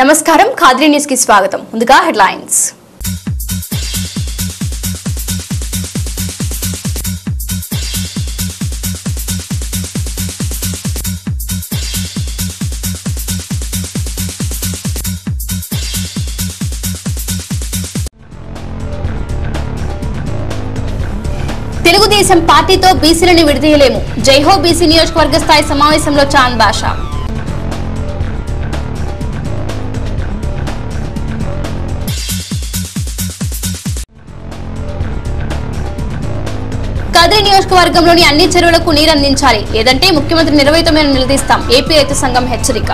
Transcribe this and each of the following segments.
నమస్కారం ఖాద్రీ న్యూస్ కి స్వాగతం. ముందుగా హెడ్లైన్స్. తెలుగుదేశం పార్టీతో బీసీలను విడదీయలేము. జైహో బీసీ నియోజకవర్గ స్థాయి సమావేశంలో చాంద్ బాషా. కదిరి నియోజకవర్గంలోని అన్ని చెరువులకు నీరు అందించాలి, లేదంటే ముఖ్యమంత్రి నిర్వహితమైన నిలదీస్తాం. ఏపీ రైతు సంఘం హెచ్చరిక.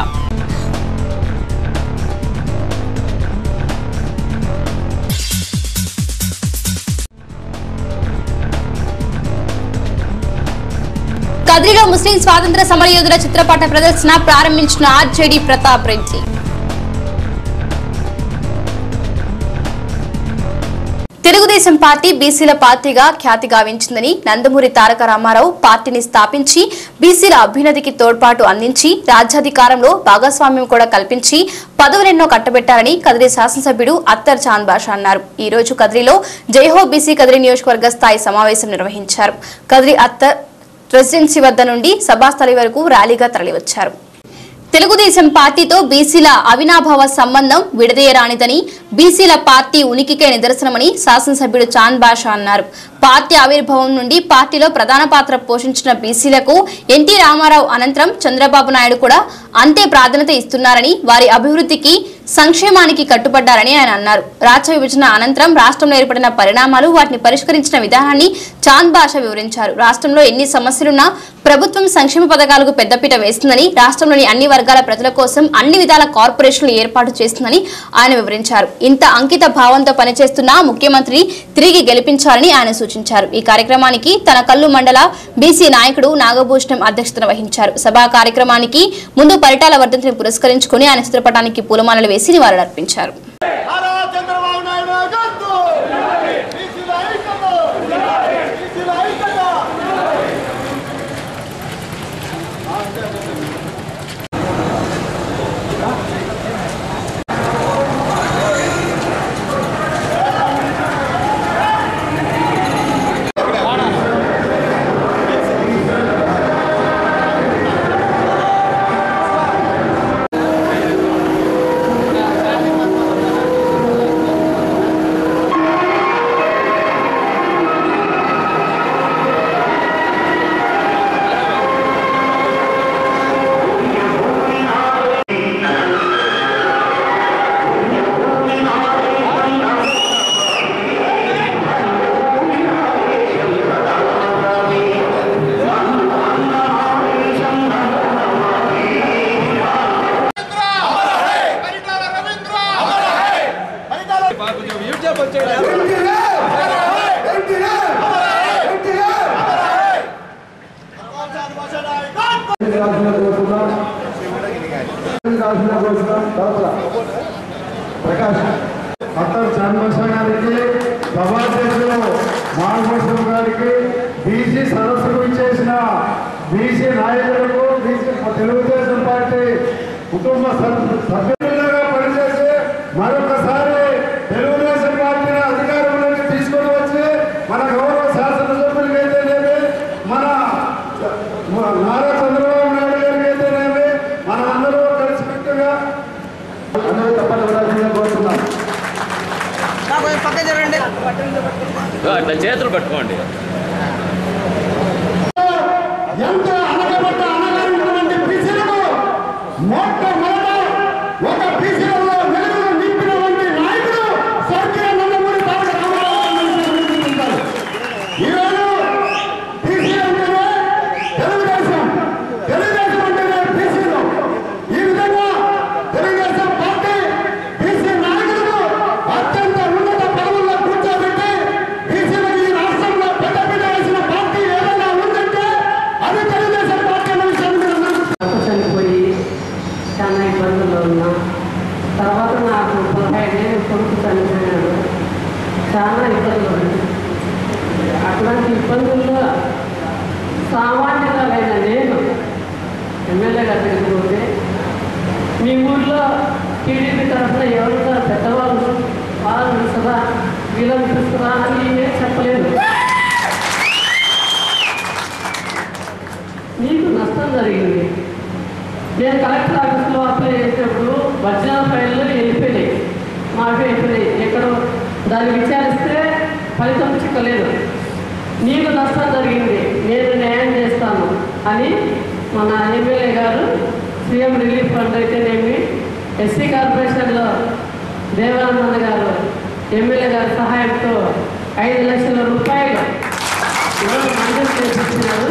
కదిరిలో ముస్లిం స్వాతంత్ర సమరయోధుల చిత్రపట ప్రదర్శన ప్రారంభించిన ఆర్జేడీ ప్రతాప్ రెడ్డి. తెలుగుదేశం పార్టీ బీసీల పార్టీగా ఖ్యాతి గావించిందని నందమూరి తారక రామారావు పార్టీని స్థాపించి బీసీల అభ్యున్నతికి తోడ్పాటు అందించి రాజ్యాధికారంలో భాగస్వామ్యం కూడా కల్పించి పదవులెన్నో కట్టబెట్టారని కదిరి శాసనసభ్యుడు అత్తర్ చాంద్ బాషా అన్నారు. ఈ రోజు కదిరిలో జైహో బీసీ కదిరి నియోజకవర్గ స్థాయి సమావేశం నిర్వహించారు. కదిరి అత్తర్ రెసిడెన్సీ వద్ద నుండి సభాస్థలి వరకు ర్యాలీగా తరలివచ్చారు. తెలుగుదేశం పార్టీతో బీసీల అవినాభావ సంబంధం విడదీయరానిదని, బీసీల పార్టీ ఉనికికే నిదర్శనమని శాసనసభ్యుడు చాంద్ బాషా అన్నారు. పార్టీ ఆవిర్భావం నుండి పార్టీలో ప్రధాన పాత్ర పోషించిన బీసీలకు ఎన్టీ రామారావు అనంతరం చంద్రబాబు నాయుడు కూడా అంతే ప్రాధాన్యత ఇస్తున్నారని, వారి అభివృద్ధికి సంక్షేమానికి కట్టుబడ్డారని ఆయన అన్నారు. రాష్ట్ర విభజన అనంతరం రాష్ట్రంలో ఏర్పడిన పరిణామాలు, వాటిని పరిష్కరించిన విధానాన్ని చాంద్ బాషా వివరించారు. రాష్ట్రంలో ఎన్ని సమస్యలున్నా ప్రభుత్వం సంక్షేమ పథకాలకు పెద్దపీట వేస్తుందని, రాష్ట్రంలోని అన్ని వర్గాల ప్రజల కోసం అన్ని విధాల కార్పొరేషన్లు ఏర్పాటు చేస్తుందని ఆయన వివరించారు. ఇంత అంకిత భావంతో పనిచేస్తున్న ముఖ్యమంత్రి తిరిగి గెలిపించాలని ఆయన సూచించారు. ఈ కార్యక్రమానికి తన కల్లు మండల బీసీ నాయకుడు నాగభూషణం అధ్యక్షతన వహించారు. సభా కార్యక్రమానికి ముందు పరిటాల వర్ధంతిని పురస్కరించుకుని ఆయన చిత్రపటానికి పూలమాలలు వేసి నివాళులర్పించారు. ప్రకాష్ అత్తర్ చాంద్ బాషా గారికి, సభాధ్యక్షులు మానభూషణం గారికి, బీసీ సదస్సుకు ఇచ్చేసిన బీసీ నాయకులకు, బీసీ తెలుగుదేశం పార్టీ కుటుంబ సభ్యులుగా పనిచేసి మరొకసారి తెలుగుదేశం పార్టీని అధికారంలోకి తీసుకొని వచ్చి మన గౌరవ శాసనసభ్యులకి అయితేనేమి, మన నారా చంద్రబాబు నాయుడు గారికి అయితేనేమి, మనమందరూ కలిసికట్టుగా అందరూ తప్పనిసరిగా కోరుతున్నాం. చేతులు పట్టుకోండి. ఎంత అనగబడ్డ అనగారినటువంటి బీసీలకు మొట్టమొదట ఒక బీసీలలో వెలుగులు నింపినటువంటి నాయకుడు స్వర్గీయ నందమూరి తారక రామారావు. ఈరోజు బీసీ అంటేనే తెలుగుదేశం, తెలుగుదేశం అంటేనే బీసీలు. ఈ విధంగా తెలుగుదేశం పార్టీ బీసీ నాయకులకు అత్యంత ఉన్నత పదవుల్లో కూర్చోబెట్టి బీసీలకు ఈ రాష్ట్రంలో పెద్దపీట వేసిన పార్టీ ఏదైనా ఉందంటే అది తెలుగుదేశం పార్టీ అనే విషయాన్ని చనిపోయి చాలా ఇబ్బందుల్లో ఉన్నా. తర్వాత నాకు 15 ఏళ్ళు కొడుకు చనిపోయాడు. చాలా ఇబ్బందులు ఉన్నాయి. అట్లాంటి ఇబ్బందుల్లో సామాన్యులైన నేను ఎమ్మెల్యే గారికి పోతే మీ ఊళ్ళో టీడీపీ తరఫున ఎవరున్నా పెద్దవాళ్ళు వాళ్ళని పిలుస్తారా వీళ్ళని పిలుస్తారా అని ఏం చెప్పలేదు. నీకు నష్టం జరిగింది. నేను కలెక్టర్ ఆఫీస్లో అప్లై చేసేటప్పుడు ఒరిజినల్ ఫైళ్ళు వెళ్ళిపోయినాయి, మాఫీ అయిపోయినాయి. ఎక్కడో దాన్ని విచారిస్తే ఫలితం చిక్కలేదు. నీకు నష్టం జరిగింది, నేను న్యాయం చేస్తాను అని మన ఎమ్మెల్యే గారు సీఎం రిలీఫ్ ఫండ్ అయితేనేమి, ఎస్సీ కార్పొరేషన్లో దేవానంద గారు ఎమ్మెల్యే గారి సహాయంతో 5 లక్షల రూపాయలు మంజూరు చేసిస్తున్నారు.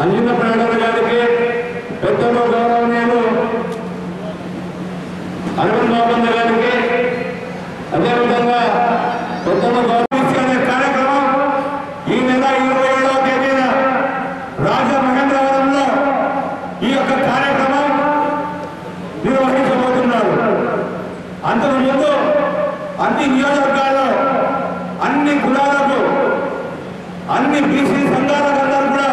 అంజన ప్రకటన గారికి, పెద్దలు గౌరవనీయులు అరవింద్ బాబంద గారికి, అదేవిధంగా పెద్దలు గౌరవించే కార్యక్రమం ఈ నెల 27వ తేదీన రాజమహేంద్రవరంలో ఈ యొక్క కార్యక్రమం నిర్వహించబోతున్నారు. అంతకు ముందు అన్ని నియోజకవర్గాల్లో అన్ని కులాలకు, అన్ని బీసీ సంఘాలకు అందరూ కూడా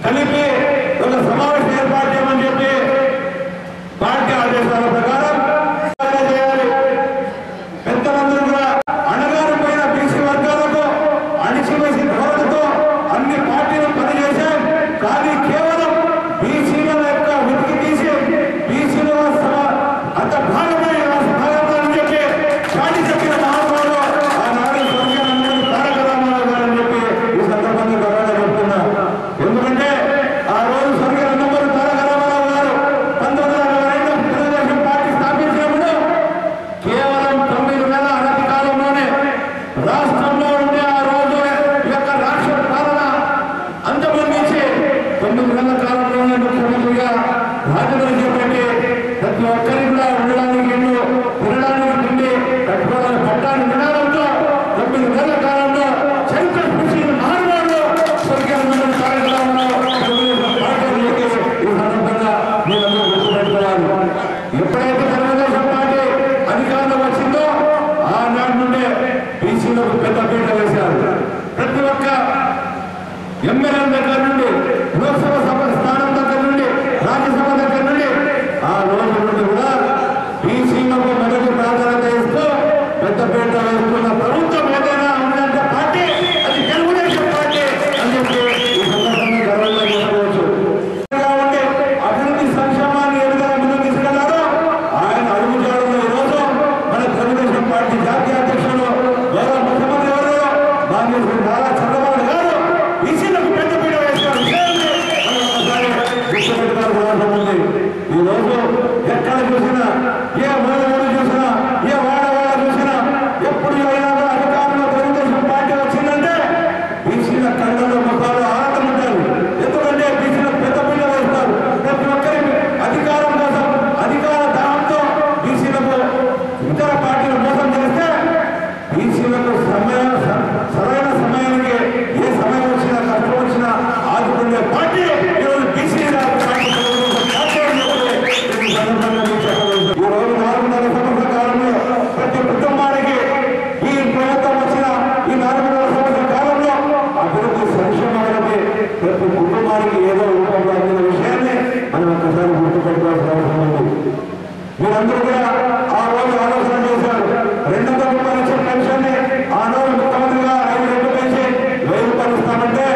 కలిపి ఒక సమావేశం ఏర్పాటు చేయమని చెప్పి పార్టీ ఆదేశాల ప్రకారం చేయాలి. పెద్దలందరూ కూడా అణగారిపోయిన బీసీ వర్గాలకు అణిచివేసి ధోరణితో అన్ని పార్టీలు పనిచేశాం. కానీ కేవలం బీసీల యొక్క వెతికి తీసి బీసీల అంత భాగమే భాగమని చెప్పి చాటి చెప్పిన మహాత్మాలు ఆనాడు స్వర్గీయ తారక రామారావు గారు అని చెప్పి ఈ సందర్భంగా గౌరవంగా చెప్తున్నా. ఎందుకంటే ఆ రోజు స్వర్గీయ నందమూరి తారక రామారావు గారు 1942 తెలుగుదేశం పార్టీ స్థాపించినప్పుడు కేవలం 9 నెలల అనతి కాలంలోనే రాష్ట్రంలో ఉండే ఆ రోజు యొక్క రాష్ట్ర పాలన అంతమందించి 9 నెలల కాలంలోనే ముఖ్యమంత్రిగా బాధ్యతలు చేపట్టి ప్రతి ఒక్కరికి కూడా ఉండడానికి ఇల్లు, తినడానికి తిండి, కట్టుకోవడానికి పట్టాన్ని వినాలంతో 9 నెలల కాలంలో చరిత్ర సృష్టించిన మహానుభావుడు స్వర్గీయ నందమూరి తారక రామారావు పార్టీలోకి ఈ సందర్భంగా మీరందరూ గుర్తుపెట్టుకోవాలి. ఎప్పుడైతే తెలుగుదేశం పార్టీ అధికారంలో వచ్చిందో ఆనాటి నుండే బీసీలకు పెద్ద పీట వేశారు. ప్రతి ఒక్క ఎమ్మెల్యే దగ్గర నుండి, లోక్సభ సభ స్థానం దగ్గర నుండి, రాజ్యసభ దగ్గర నుండి ఆ రోజు నుండి కూడా బీసీలకు మొదటి ప్రాధాన్యత ఇస్తూ పెద్ద పీట వేస్తున్న ప్రభుత్వం ఏదైనా ఉందంటే పార్టీ అది తెలుగుదేశం పార్టీ అని చెప్పి ఈ సందర్భంగా గర్వంగా చేసుకోవచ్చు. కాబట్టి అభివృద్ధి సంక్షేమాన్ని ఏ విధంగా ముందుకు తీసుకెళ్లారో ఆయన అడుగుజాడలో ఈరోజు మన తెలుగుదేశం పార్టీ జాతీయ అధ్యక్షుడు గౌరవ ముఖ్యమంత్రి ఎవరు మాన్యులు నారా చంద్రబాబు గారు బీసీలకు పెద్ద పీట వేసిన విషయాన్ని మనం ఒకసారి గుర్తుపెట్టుకోవాల్సిన అవసరం ఉంది. ఈ రోజు ఎక్కడ చూసినా, ఏ ఊరు చూసినా, ఏ వాడవాడ చూసినా, ఎప్పుడు అయినా కూడా అధికారంలో తెలుగుదేశం పార్టీ వచ్చిందంటే బీసీల కళ్ళలో ముఖాలు ఆనందం ఉంటారు. ఎందుకంటే బీసీలకు పెద్ద పీట వేస్తారు. ప్రతి ఒక్కరి అధికారం కోసం, అధికార దాహంతో బీసీలకు ఇతర పార్టీలు మోసం చేస్తే బీసీలకు సరైన సమయానికి ఏ సమయం వచ్చినా, కష్టం వచ్చినా ఆదుకునే పార్టీ ఈరోజు బీసీ ఈ రోజు 4.5 సంవత్సరాల కాలంలో ప్రతి కుటుంబానికి ఈ ప్రభుత్వం వచ్చిన ఈ 4.5 సంవత్సరాల కాలంలో అభివృద్ధి సంక్షేమానికి ప్రతి కుటుంబానికి ఏదో రూపంలో అందిన విషయాన్ని మనం ఒక్కసారి గుర్తుపెట్టుకోవాల్సిన అవసరం ఉంది. మీరందరూ కూడా ఆ రోజు ఆలోచన చేశారు. 230 లక్షల పెన్షన్ ని ఆనాడు ముఖ్యమంత్రిగా 5 రెట్లు పెంచి 1000 రూపాయలు ఇస్తామంటే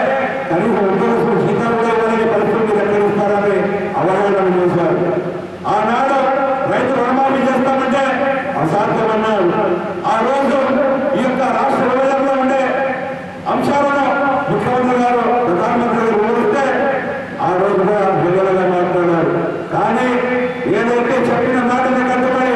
కనీసం ఉద్యోగస్తులు జీతాలు కూడా ఇవ్వలేని పరిస్థితులు ఎక్కడిస్తారని అవగాహన చేశారు. ఆనాడు రైతు రుణమాఫీ చేస్తామంటే అసాధ్యమన్నారు. ఆ రోజు ఈ యొక్క రాష్ట్ర విభజనలో ఉండే అంశాలను ముఖ్యమంత్రి గారు ప్రధానమంత్రి గారు వివరిస్తే ఆ రోజు కూడా వివరంగా మాట్లాడారు. కానీ ఏదైతే చెప్పిన మాటని కట్టుబడి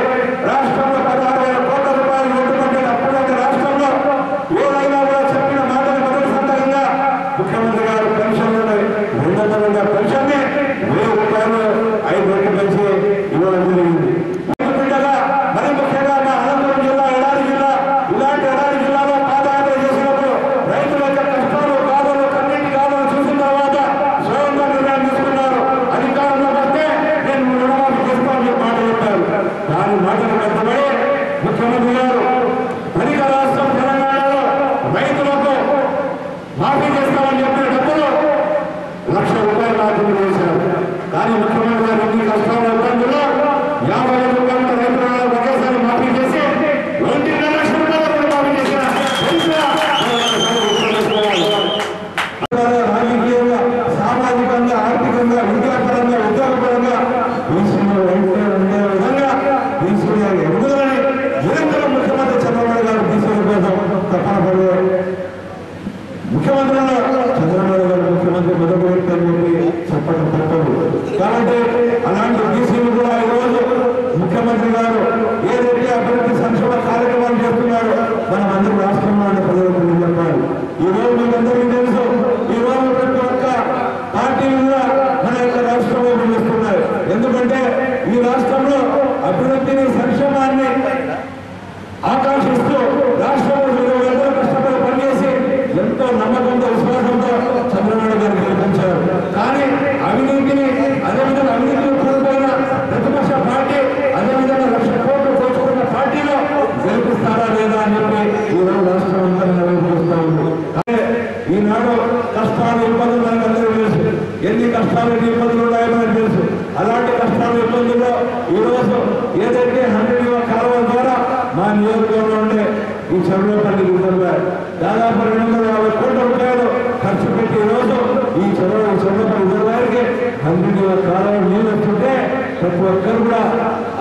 కష్టాలు ఇబ్బందులు ఉన్నాయో మనకు తెలుసు. అలాంటి కష్టాలు ఇబ్బందుల్లో ఈరోజు ఏదైతే 100 కాలువ ద్వారా మా నియోజకవర్గంలో ఉండే ఈ చెరువులపల్లి రిజర్వాయర్ దాదాపు 250 కోట్ల రూపాయలు ఖర్చు పెట్టి ఈరోజు ఈ చెరువులపల్లి రిజర్వాయర్కి 100 కాలువ నీళ్ళు వస్తుంటే ప్రతి ఒక్కరు కూడా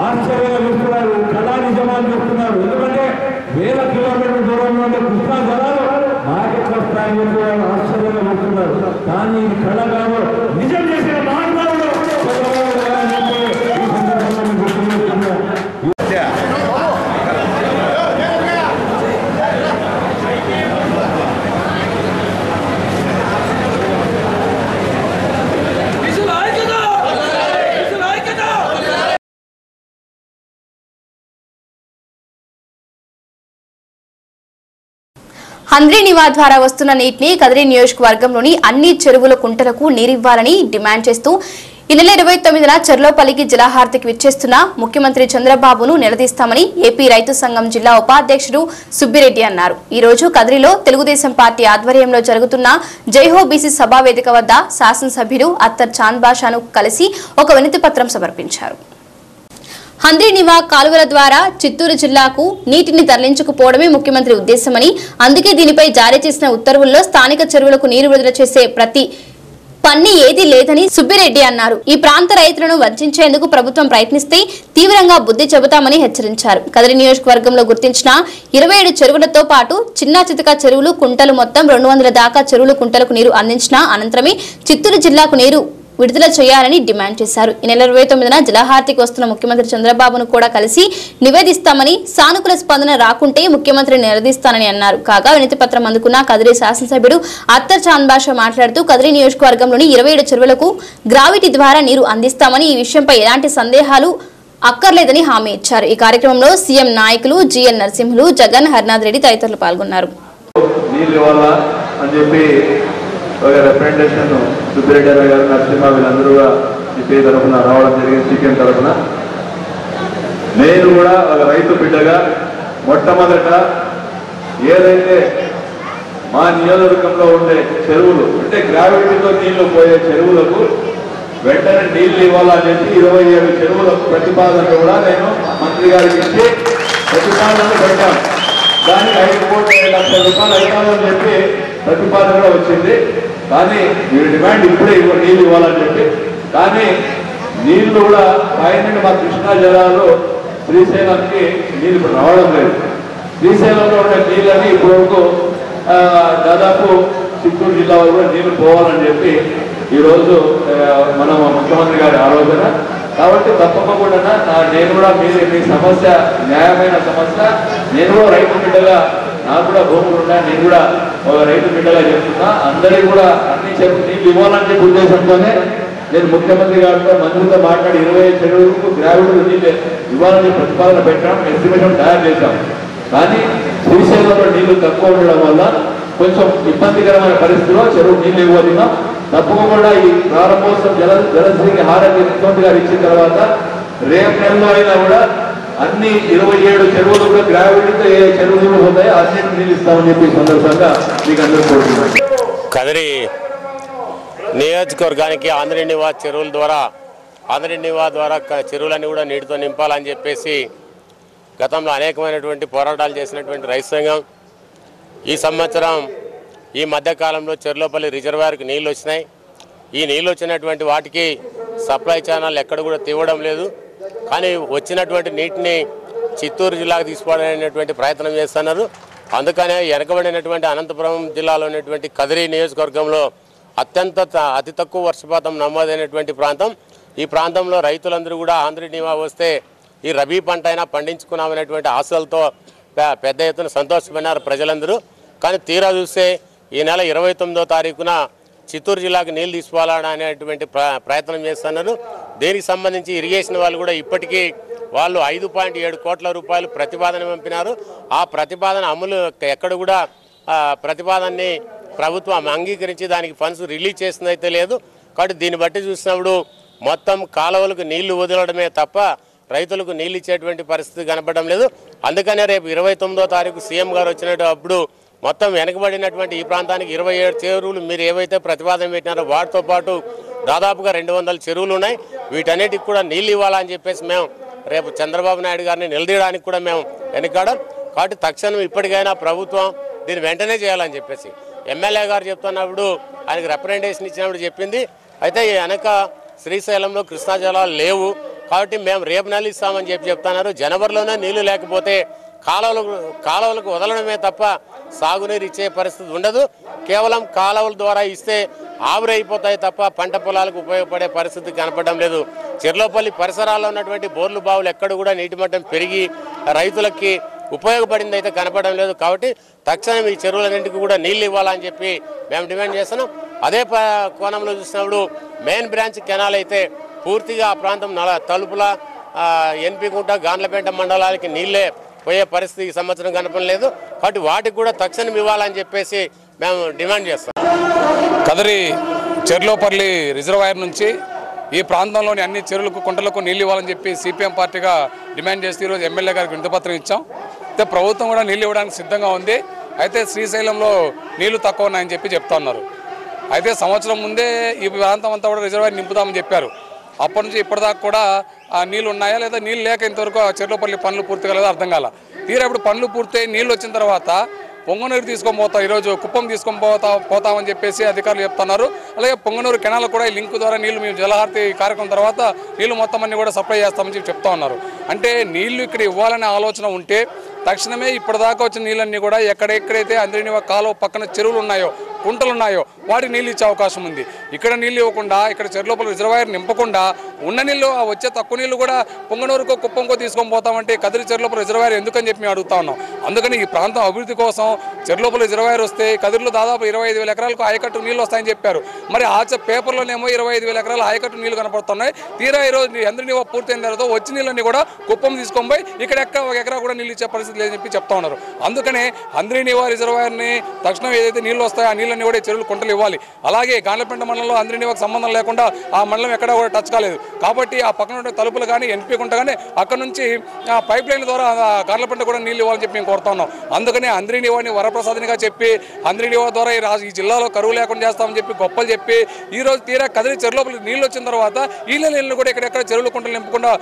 ఆశ్చర్యంగా చూస్తున్నారు, కళా నిజమాలు చూస్తున్నారు. ఎందుకంటే 1000 కిలోమీటర్ల దూరంలో ఉండే కృష్ణా జలాలు మాకెట్లా వస్తాయని చెప్పి వాళ్ళు ఆశ్చర్యంగా చూస్తున్నారు. కానీ ఇది కళ కాదు, నిజం చేసిన మహానుభావుడు చంద్రబాబు గారు అని చెప్పి ఈ సందర్భంగా మేము గుర్తుపెట్టుకుంటున్నాం. హంద్రీ నివా ద్వారా వస్తున్న నీటిని కదిరి నియోజకవర్గంలోని అన్ని చెరువుల కుంటలకు నీరివ్వాలని డిమాండ్ చేస్తూ ఈ నెల 29న చెర్లోపల్లికి జలహారతికి విచ్చేస్తున్న ముఖ్యమంత్రి చంద్రబాబును నిలదీస్తామని ఏపీ రైతు సంఘం జిల్లా ఉపాధ్యక్షుడు సుబ్బిరెడ్డి అన్నారు. ఈ రోజు కదిరిలో తెలుగుదేశం పార్టీ ఆధ్వర్యంలో జరుగుతున్న జైహో బీసీ సభా వేదిక వద్ద శాసనసభ్యులు అత్తర్ చాంద్ బాషాను కలిసి ఒక వినతి పత్రం సమర్పించారు. హంద్రీ నివా కాలువల ద్వారా చిత్తూరు జిల్లాకు నీటిని తరలించకపోవడమే ముఖ్యమంత్రి ఉద్దేశమని, అందుకే దీనిపై జారీ చేసిన ఉత్తర్వుల్లో స్థానిక చెరువులకు నీరు విడుదల చేసే ప్రతి పని ఏదీ లేదని సుబ్బిరెడ్డి అన్నారు. ఈ ప్రాంత రైతులను వంచేందుకు ప్రభుత్వం ప్రయత్నిస్తే తీవ్రంగా బుద్ధి చెబుతామని హెచ్చరించారు. కదిరి నియోజకవర్గంలో గుర్తించిన 27 చెరువులతో పాటు చిన్న చితక చెరువులు, కుంటలు మొత్తం 200 దాకా చెరువులు, కుంటలకు నీరు అందించిన అనంతరమే చిత్తూరు జిల్లాకు నీరు విడుదల చేయాలని డిమాండ్ చేశారు. ఈ నెల 29న జలహారతికి వస్తున్న ముఖ్యమంత్రి చంద్రబాబును కూడా కలిసి నివేదిస్తామని, సానుకూల స్పందన రాకుంటే ముఖ్యమంత్రిని నిలదీస్తానని అన్నారు. కాగా వినతి పత్రం అందుకున్న కదిరి శాసనసభ్యుడు అత్తర్ చాంద్ బాషా మాట్లాడుతూ కదిరి నియోజకవర్గంలోని 27 చెరువులకు గ్రావిటీ ద్వారా నీరు అందిస్తామని, ఈ విషయంపై ఎలాంటి సందేహాలు అక్కర్లేదని హామీ ఇచ్చారు. ఈ కార్యక్రమంలో సీఎం నాయకులు జిఎల్ నరసింహులు, జగన్, హరినాథ్ రెడ్డి తదితరులు పాల్గొన్నారు. ఒక రిప్రజెంటేషన్ సుబ్బిరెడ్డి గారు, నరసింహ వీళ్ళందరూ సిపిఐ తరఫున రావడం జరిగింది. సిపిఎం తరఫున నేను కూడా ఒక రైతు బిడ్డగా మొట్టమొదట ఏదైతే మా నియోజకవర్గంలో ఉండే చెరువులు అంటే గ్రావిటీతో నీళ్లు పోయే చెరువులకు వెంటనే నీళ్లు ఇవ్వాలని చెప్పి 27 చెరువుల ప్రతిపాదన కూడా నేను మంత్రి గారికి ఇచ్చి ప్రతిపాదనలు పెట్టాను. దానికి 5,00,00,000 రూపాయలు అయిపోవాలని చెప్పి ప్రతిపాదన కూడా వచ్చింది. కానీ మీరు డిమాండ్ ఇప్పుడే నీళ్లు ఇవ్వాలని చెప్పి, కానీ నీళ్లు కూడా పైన మా కృష్ణా జలాలు శ్రీశైలానికి నీళ్ళు ఇప్పుడు రావడం లేదు. శ్రీశైలంలో ఉండే నీళ్ళని ఇప్పటివరకు దాదాపు చిత్తూరు జిల్లా వరకు కూడా నీళ్లు పోవాలని చెప్పి ఈరోజు మన ముఖ్యమంత్రి గారి ఆలోచన. కాబట్టి తప్పకుండా నేను కూడా మీ సమస్య న్యాయమైన సమస్య, నేను కూడా రైతు బిడ్డగా నాకు కూడా భూములు ఉన్నాయి, నేను కూడా ఒక రైతు బిడ్డగా చెప్తున్నా. అందరికీ కూడా అన్ని నీళ్ళు ఇవ్వాలని చెప్పి ఉద్దేశంతోనే నేను ముఖ్యమంత్రి గారితో మంత్రితో మాట్లాడి 20 చెరువులకు గ్రావిటీ నీళ్ళు ఇవ్వాలని ప్రతిపాదన పెట్టాం, ఎస్టిమేషన్ తయారు చేశాం. కానీ శ్రీశైలంలో నీళ్లు తక్కువ ఉండడం వల్ల కొంచెం ఇబ్బందికరమైన పరిస్థితిలో చెరువు నీళ్లు ఇవ్వతున్నాం. తప్పకుండా ఈ ప్రారంభోత్సవం జలశ్రీకి హారతి ముఖ్యమంత్రి గారు ఇచ్చిన తర్వాత రేపు నెలలో అయినా కూడా అన్ని 27 చెరువులు కూడా గ్రావిటీతో ఏ చెరువులు పోతాయో అన్నింటిని నీళ్ళు ఇస్తామని చెప్పి సందర్భంగా మీకు అందరూ కోరుతున్నాను. కదిరి నియోజకవర్గానికి ఆంధ్రీ నివా చెరువుల ద్వారా చెరువులన్నీ కూడా నీటితో నింపాలని చెప్పేసి గతంలో అనేకమైనటువంటి పోరాటాలు చేసినటువంటి రైతు సంఘం ఈ సంవత్సరం ఈ మధ్యకాలంలో చెర్లోపల్లి రిజర్వాయర్కి నీళ్ళు వచ్చినాయి. ఈ నీళ్ళు వచ్చినటువంటి వాటికి సప్లై ఛానల్ ఎక్కడ కూడా తీవడం లేదు. కానీ వచ్చినటువంటి నీటిని చిత్తూరు జిల్లాకు తీసుకోవడానికి ప్రయత్నం చేస్తున్నారు. అందుకనే వెనకబడినటువంటి అనంతపురం జిల్లాలో ఉన్నటువంటి కదిరి నియోజకవర్గంలో అతి తక్కువ వర్షపాతం నమోదైనటువంటి ప్రాంతం. ఈ ప్రాంతంలో రైతులందరూ కూడా ఆంధ్రీ నివా వస్తే ఈ రబీ పంట అయినా పండించుకున్నామనేటువంటి ఆశలతో పెద్ద ఎత్తున సంతోషపడినారు ప్రజలందరూ. కానీ తీరా చూస్తే ఈ నెల 29వ తారీఖున చిత్తూరు జిల్లాకు నీళ్లు తీసుకోవాలనేటువంటి ప్రయత్నం చేస్తున్నారు. దీనికి సంబంధించి ఇరిగేషన్ వాళ్ళు కూడా ఇప్పటికీ వాళ్ళు 5.7 కోట్ల రూపాయలు ప్రతిపాదన పంపినారు. ఆ ప్రతిపాదన అమలు ఎక్కడ కూడా ప్రతిపాదనని ప్రభుత్వం అంగీకరించి దానికి ఫండ్స్ రిలీజ్ చేసిందైతే లేదు. కాబట్టి దీన్ని బట్టి చూసినప్పుడు మొత్తం కాలువలకు నీళ్లు వదలడమే తప్ప రైతులకు నీళ్ళు ఇచ్చేటువంటి పరిస్థితి కనపడడం లేదు. అందుకనే రేపు 29వ తారీఖు సీఎం గారు వచ్చినప్పుడు మొత్తం వెనకబడినటువంటి ఈ ప్రాంతానికి 27 చెరువులు మీరు ఏవైతే ప్రతిపాదన పెట్టినారో వాటితో పాటు దాదాపుగా 200 చెరువులు ఉన్నాయి. వీటన్నిటికి కూడా నీళ్ళు ఇవ్వాలని చెప్పేసి మేము రేపు చంద్రబాబు నాయుడు గారిని నిలదీయడానికి కూడా మేము వెనకాడం. కాబట్టి తక్షణం ఇప్పటికైనా ప్రభుత్వం దీన్ని వెంటనే చేయాలని చెప్పేసి ఎమ్మెల్యే గారు చెప్తున్నప్పుడు ఆయనకు రిప్రజెంటేషన్ ఇచ్చినప్పుడు చెప్పింది. అయితే వెనక శ్రీశైలంలో కృష్ణా జలాలు లేవు కాబట్టి మేము రేపు నెల ఇస్తామని చెప్తున్నారు. జనవరిలోనే నీళ్లు లేకపోతే కాలువలకు వదలడమే తప్ప సాగునీరు ఇచ్చే పరిస్థితి ఉండదు. కేవలం కాలువల ద్వారా ఇస్తే ఆవిరైపోతాయి తప్ప పంట పొలాలకు ఉపయోగపడే పరిస్థితి కనపడడం లేదు. చెర్లోపల్లి పరిసరాల్లో ఉన్నటువంటి బోర్లు బావులు ఎక్కడ కూడా నీటి మట్టం పెరిగి రైతులకి ఉపయోగపడింది అయితే కనపడడం లేదు. కాబట్టి తక్షణం ఈ చెరువులన్నింటికి కూడా నీళ్ళు ఇవ్వాలని చెప్పి మేము డిమాండ్ చేస్తున్నాం. అదే కోణంలో చూసినప్పుడు మెయిన్ బ్రాంచ్ కెనాల్ అయితే పూర్తిగా ఆ ప్రాంతం తలుపుల ఎన్పికుంట గాండ్లపేట మండలాలకి నీళ్ళే పోయే పరిస్థితి ఈ సంవత్సరం కనపడలేదు. కాబట్టి వాటికి కూడా తక్షణం ఇవ్వాలని చెప్పేసి మేము డిమాండ్ చేస్తాం. కదిరి చెర్లోపల్లి రిజర్వాయర్ నుంచి ఈ ప్రాంతంలోని అన్ని చెరువులకు కుంటలకు నీళ్ళు ఇవ్వాలని చెప్పి సిపిఎం పార్టీగా డిమాండ్ చేసి ఈరోజు ఎమ్మెల్యే గారికి వినతిపత్రం ఇచ్చాం. అయితే ప్రభుత్వం కూడా నీళ్ళు ఇవ్వడానికి సిద్ధంగా ఉంది. అయితే శ్రీశైలంలో నీళ్లు తక్కువ ఉన్నాయని చెప్పి చెప్తా ఉన్నారు. అయితే సంవత్సరం ముందే ఈ ప్రాంతం అంతా కూడా రిజర్వాయర్ నింపుతామని చెప్పారు. అప్పటి నుంచి ఇప్పటిదాకా కూడా నీళ్ళు ఉన్నాయా లేదా నీళ్ళు లేక ఇంతవరకు చెర్లోపల్లి పనులు పూర్తి కాలేదో అర్థం కాల. తీరా ఇప్పుడు పనులు పూర్తయి నీళ్ళు వచ్చిన తర్వాత పొంగనూరు తీసుకొని పోతాం, ఈరోజు కుప్పం తీసుకొని పోతామని చెప్పేసి అధికారులు చెప్తున్నారు. అలాగే పొంగనూరు కెనాల్ కూడా ఈ లింక్ ద్వారా నీళ్లు మేము జలహారతి కార్యక్రమం తర్వాత నీళ్లు మొత్తం అన్ని కూడా సప్లై చేస్తామని చెప్పి చెప్తా ఉన్నారు. అంటే నీళ్లు ఇక్కడ ఇవ్వాలనే ఆలోచన ఉంటే తక్షణమే ఇప్పటిదాకా వచ్చిన నీళ్ళన్నీ కూడా ఎక్కడెక్కడైతే అందరినీ కాలువ పక్కన చెరువులు ఉన్నాయో కుంటలు ఉన్నాయో వాటికి నీళ్ళు ఇచ్చే అవకాశం ఉంది. ఇక్కడ నీళ్ళు ఇవ్వకుండా ఇక్కడ చెర్లోపల్లి రిజర్వాయర్ నింపకుండా ఉన్న నీళ్ళు వచ్చే తక్కువ నీళ్ళు కూడా పొంగనూరుకో కుప్పంకో తీసుకొని పోతామంటే కదిరి చెర్లోపల్లి రిజర్వాయర్ ఎందుకని చెప్పి మేము అడుగుతా ఉన్నాం. అందుకని ఈ ప్రాంతం అభివృద్ధి కోసం చెర్లోపల్లి రిజర్వాయర్ వస్తే కదిరిలో దాదాపు 25,000 ఎకరాలకు ఆయకట్టు నీళ్ళు వస్తాయని చెప్పారు. మరి పేపర్లోనేమో 25,000 ఎకరాల ఆయకట్టు నీళ్లు కనపడుతున్నాయి. తీరా ఈరోజు అందరినీ పూర్తయిన తర్వాత వచ్చి నీళ్ళని కూడా కుప్పం తీసుకొని పోయి ఇక్కడ ఒక ఎకరా కూడా నీళ్ళు ఇచ్చే పరిస్థితి లేదని చెప్పి చెప్తా ఉన్నారు. అందుకనే అంద్రినివా రిజర్వాయర్ని తక్షణం ఏదైతే నీళ్ళు వస్తాయో ఆ నీళ్ళన్నీ కూడా చెరువులు కుంటలు ఇవ్వాలి. అలాగే గాండ్లపేట మండలంలో అంద్రినివాకు సంబంధం లేకుండా ఆ మండలం ఎక్కడా కూడా టచ్ కాలేదు. కాబట్టి ఆ పక్కన ఉండే తలుపులు కానీ ఎన్పీ కుంట కానీ అక్కడ నుంచి పైప్ లైన్ ద్వారా గాండ్లపేట కూడా నీళ్ళు ఇవ్వాలని చెప్పి మేము కోరుతా ఉన్నాం. అందుకనే అంద్రినివాని వరప్రసాదనిగా చెప్పి అంద్రినివా ద్వారా ఈ జిల్లాలో కరువు లేకుండా చేస్తామని చెప్పి గొప్పలు చెప్పి ఈ రోజు తీరా కదిరి చెరువులోపలికి నీళ్ళు వచ్చిన తర్వాత ఈ నీళ్ళు కూడా ఎక్కడెక్కడ చెరువులు కుంటలు నింపకుండా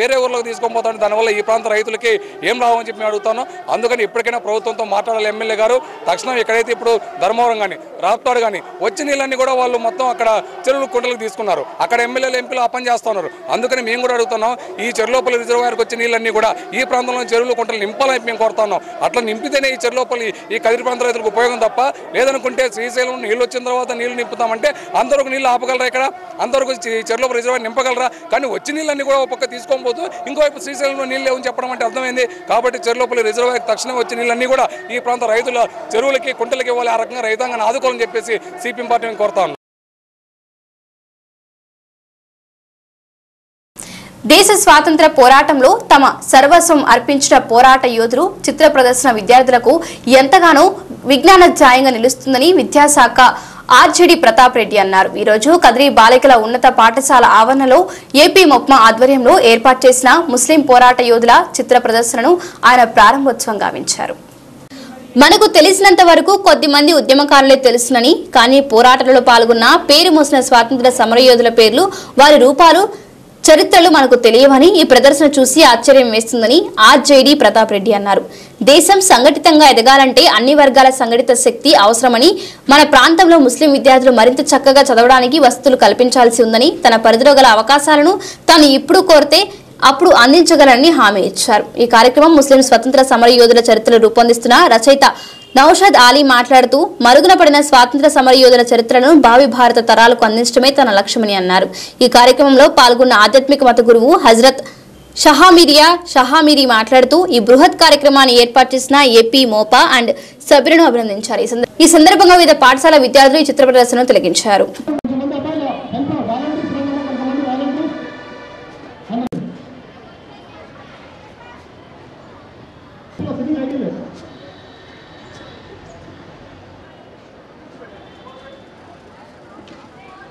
వేరే ఊర్లోకి తీసుకొని పోతాను. దానివల్ల ఈ ప్రాంత రైతులకి ఏం లాభం చెప్పి మేము అడుగుతాను. అందుకని ఇప్పటికైనా ప్రభుత్వంతో మాట్లాడాలి ఎమ్మెల్యే గారు. తక్షణం ఎక్కడైతే ఇప్పుడు ధర్మవరం కానీ రాప్తాడు కానీ వచ్చే నీళ్ళన్నీ కూడా వాళ్ళు మొత్తం అక్కడ చెరువులు కుంటలకు తీసుకున్నారు. అక్కడ ఎమ్మెల్యేలు ఎంపీలు ఆ పని చేస్తున్నారు. అందుకని మేము కూడా అడుగుతున్నాం ఈ చెర్లోపల్లి రిజర్వాయర్కి వచ్చే నీళ్ళన్నీ కూడా ఈ ప్రాంతంలో చెరువులు కుంటలు నింపాలని మేము కోరుతున్నాం. అట్లా నింపితేనే ఈ చెర్లోపల్లి ఈ కదిరి ప్రాంత రైతులకు ఉపయోగం తప్ప లేదనుకుంటే శ్రీశైలం నీళ్ళు వచ్చిన తర్వాత నీళ్లు నింపుతామంటే అందరికి నీళ్ళు ఆపగలరా? ఇక్కడ అందరికి చెర్లోపల్లి రిజర్వాయర్ నింపగలరా? కానీ వచ్చే నీళ్ళన్నీ కూడా ఒక పక్క తీసుకొని పోతూ ఇంకోవైపు శ్రీశైలంలో నీళ్ళు లేవని చెప్పడం అంటే అర్థమైంది. కాబట్టి చెర్లోపల్లి రిజర్వాయర్ తక్షణం వచ్చే నీళ్ళన్నీ కూడా ఈ ప్రాంత రైతుల చెరువులకి కుంటలకి ఇవ్వాలి. ఆ రకంగా రైతాంగాన్ని ఆదుకోవాలని చెప్పేసి సిపిఎం పార్టీని కోరుతాను. దేశ స్వాతంత్ర పోరాటంలో తమ సర్వస్వం అర్పించిన పోరాట యోధులు చిత్ర ప్రదర్శన విద్యార్థులకు ఎంతగానో విజ్ఞానోధ్యాయంగా నిలుస్తుందని విద్యాశాఖ ఆర్జేడీ ప్రతాప్ రెడ్డి అన్నారు. ఈ రోజు కదిరి బాలికల ఉన్నత పాఠశాల ఆవరణలో ఏపీ మొప్మా ఆధ్వర్యంలో ఏర్పాటు చేసిన ముస్లిం పోరాట యోధుల చిత్ర ప్రదర్శనను ఆయన ప్రారంభోత్సవం గావించారు. మనకు తెలిసినంత వరకు కొద్ది మంది ఉద్యమకారులే తెలుసునని, కానీ పోరాటంలో పాల్గొన్న పేరు మోసిన స్వాతంత్ర సమరయోధుల పేర్లు, వారి రూపాలు, చరిత్రలు మనకు తెలియవని ఈ ప్రదర్శన చూసి ఆశ్చర్యం వేస్తుందని ఆర్జేడీ ప్రతాప్ రెడ్డి అన్నారు. దేశం సంఘటితంగా ఎదగాలంటే అన్ని వర్గాల సంఘటిత శక్తి అవసరమని, మన ప్రాంతంలో ముస్లిం విద్యార్థులు మరింత చక్కగా చదవడానికి వసతులు కల్పించాల్సి ఉందని, తన పరిధిలో గల అవకాశాలను తాను ఇప్పుడు కోరితే అప్పుడు అందించగలరని హామీ ఇచ్చారు. ఈ కార్యక్రమం ముస్లిం స్వతంత్ర సమర యోధుల చరిత్రలు రూపొందిస్తున్న రచయిత నౌషద్ అలీ మాట్లాడుతూ మరుగున పడిన స్వాతంత్ర సమర యోధుల చరిత్రను భావి భారత తరాలకు అందించడమే తన లక్ష్యమని అన్నారు. ఈ కార్యక్రమంలో పాల్గొన్న ఆధ్యాత్మిక మత గురువు హజరత్ షహామీరి మాట్లాడుతూ ఈ బృహత్ కార్యక్రమాన్ని ఏర్పాటు చేసిన ఏపీ మోపా అండ్ సభ్యులను అభినందించారు. ఈ సందర్భంగా వివిధ పాఠశాల విద్యార్థులు ఈ చిత్ర ప్రదర్శనను తిలకించారు.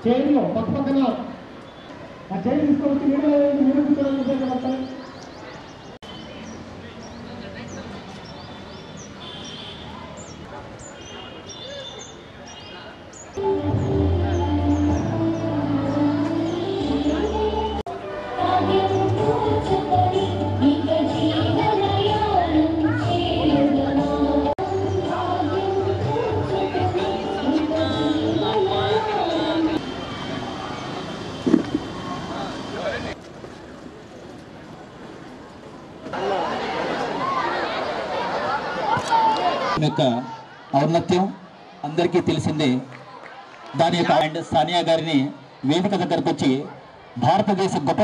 చైర్లో పక్క పక్కన ఆ చైర్ తీసుకొచ్చి మీరు కూర్చోవడం యొక్క ఔన్నత్యం అందరికీ తెలిసిందే. దాని యొక్క అండ్ సానియా గారిని వేదిక దగ్గరకు వచ్చి భారతదేశ గొప్ప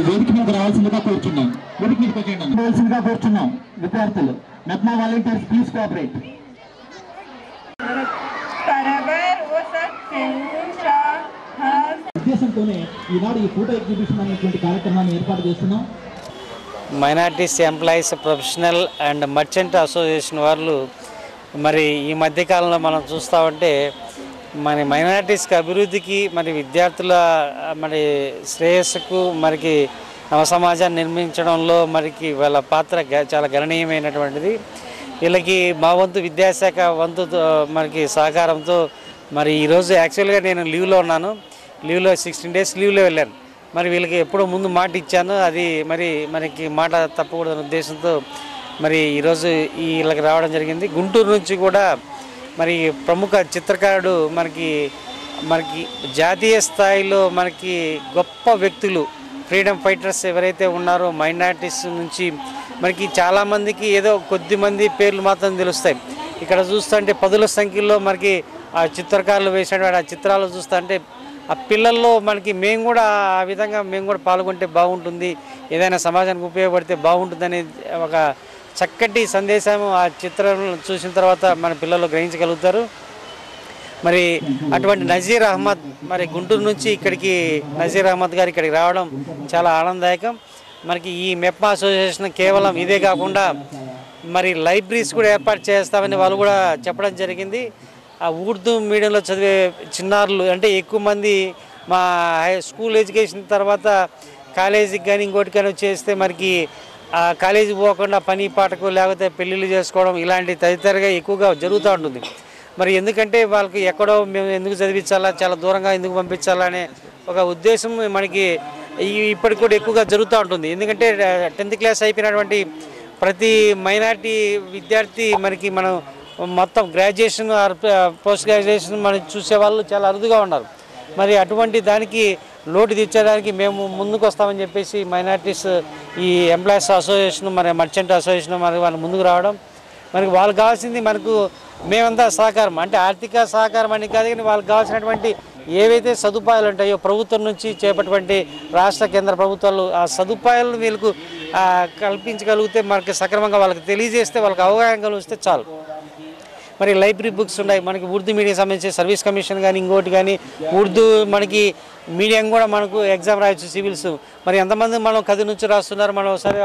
వేదిక మీద రావాల్సిందిగా కోరుచున్నాం. వేదిక మీదకి వచ్చేయండి. రావాల్సిందిగా కోరుచున్నాం. విద్యార్థులు మెప్మా వాలంటీర్స్ ప్లీజ్ కోఆపరేట్. ఉద్దేశంతోనే ఈనాడు ఈ ఫోటో ఎగ్జిబిషన్ అనేటువంటి కార్యక్రమాన్ని ఏర్పాటు చేస్తున్నాం. Minorities employees professional and merchant association వాళ్ళు మరి ఈ మధ్యకాలంలో మనం చూస్తూ ఉంటే మరి మైనార్టీస్కి అభివృద్ధికి మరి విద్యార్థుల మరి శ్రేయస్సుకు మరికి నవ సమాజాన్ని నిర్మించడంలో మరికి వాళ్ళ పాత్ర చాలా గణనీయమైనటువంటిది. వీళ్ళకి మా వంతు విద్యాశాఖ వంతు మనకి సహకారంతో మరి ఈరోజు యాక్చువల్గా నేను లీవ్లో ఉన్నాను. లీవ్లో 16 days లీవ్లో వెళ్ళాను. మరి వీళ్ళకి ఎప్పుడో ముందు మాట ఇచ్చాను, అది మరి మనకి మాట తప్పకూడదనే ఉద్దేశంతో మరి ఈరోజు వీళ్ళకి రావడం జరిగింది. గుంటూరు నుంచి కూడా మరి ప్రముఖ చిత్రకారుడు మనకి జాతీయ స్థాయిలో మనకి గొప్ప వ్యక్తులు ఫ్రీడమ్ ఫైటర్స్ ఎవరైతే ఉన్నారో మైనారిటీస్ నుంచి మనకి చాలామందికి ఏదో కొద్దిమంది పేర్లు మాత్రం తెలుస్తాయి. ఇక్కడ చూస్తుంటే 10ల సంఖ్యలో మనకి ఆ చిత్రకారులు వేసినటువంటి ఆ చిత్రాలు చూస్తుంటే ఆ పిల్లల్లో మనకి మేము కూడా ఆ విధంగా మేము కూడా పాల్గొంటే బాగుంటుంది, ఏదైనా సమాజానికి ఉపయోగపడితే బాగుంటుందనే ఒక చక్కటి సందేశం ఆ చిత్రం చూసిన తర్వాత మన పిల్లలు గ్రహించగలుగుతారు. మరి అటువంటి నజీర్ అహ్మద్ మరి గుంటూరు నుంచి ఇక్కడికి నజీర్ అహ్మద్ గారు ఇక్కడికి రావడం చాలా ఆనందదాయకం. మనకి ఈ మెప్మా అసోసియేషన్ కేవలం ఇదే కాకుండా మరి లైబ్రరీస్ కూడా ఏర్పాటు చేస్తామని వాళ్ళు కూడా చెప్పడం జరిగింది. ఆ ఉర్దూ మీడియంలో చదివే చిన్నారులు అంటే ఎక్కువ మంది మా స్కూల్ ఎడ్యుకేషన్ తర్వాత కాలేజీకి కానీ ఇంకోటి కానీ చేస్తే మనకి ఆ కాలేజీకి పోకుండా పని పాటకు లేకపోతే పెళ్ళిళ్ళు చేసుకోవడం ఇలాంటి తదితరగా ఎక్కువగా జరుగుతూ ఉంటుంది. మరి ఎందుకంటే వాళ్ళకి ఎక్కడో మేము ఎందుకు చదివించాలా, చాలా దూరంగా ఎందుకు పంపించాలా అనే ఒక ఉద్దేశం మనకి ఇప్పటికి కూడా ఎక్కువగా జరుగుతూ ఉంటుంది. ఎందుకంటే 10th class అయిపోయినటువంటి ప్రతి మైనారిటీ విద్యార్థి మనకి మనం మొత్తం గ్రాడ్యుయేషన్ పోస్ట్ గ్రాడ్యుయేషన్ మనం చూసేవాళ్ళు చాలా అరుదుగా ఉన్నారు. మరి అటువంటి దానికి లోటు తీర్చడానికి మేము ముందుకు వస్తామని చెప్పేసి మైనారిటీస్ ఈ ఎంప్లాయీస్ అసోసియేషన్ మరి మర్చెంట్ అసోసియేషన్ మరి వాళ్ళు ముందుకు రావడం, మనకి వాళ్ళకి కావాల్సింది మనకు మేమంతా సహకారం అంటే ఆర్థిక సహకారం అని కాదు, కానీ వాళ్ళకి కావాల్సినటువంటి ఏవైతే సదుపాయాలు ఉంటాయో ప్రభుత్వం నుంచి చేపట్టినటువంటి రాష్ట్ర కేంద్ర ప్రభుత్వాలు ఆ సదుపాయాలను వీళ్ళకు కల్పించగలిగితే మనకి సక్రమంగా వాళ్ళకి తెలియజేస్తే వాళ్ళకి అవగాహన కలిగిస్తే చాలు. మరి లైబ్రరీ బుక్స్ ఉన్నాయి, మనకి ఉర్దూ మీడియం సంబంధించి సర్వీస్ కమిషన్ కానీ ఇంకోటి కానీ ఉర్దూ మనకి మీడియం కూడా మనకు ఎగ్జామ్ రాయొచ్చు సివిల్స్. మరి ఎంతమంది మనం కది నుంచి రాస్తున్నారు మనం ఒకసారి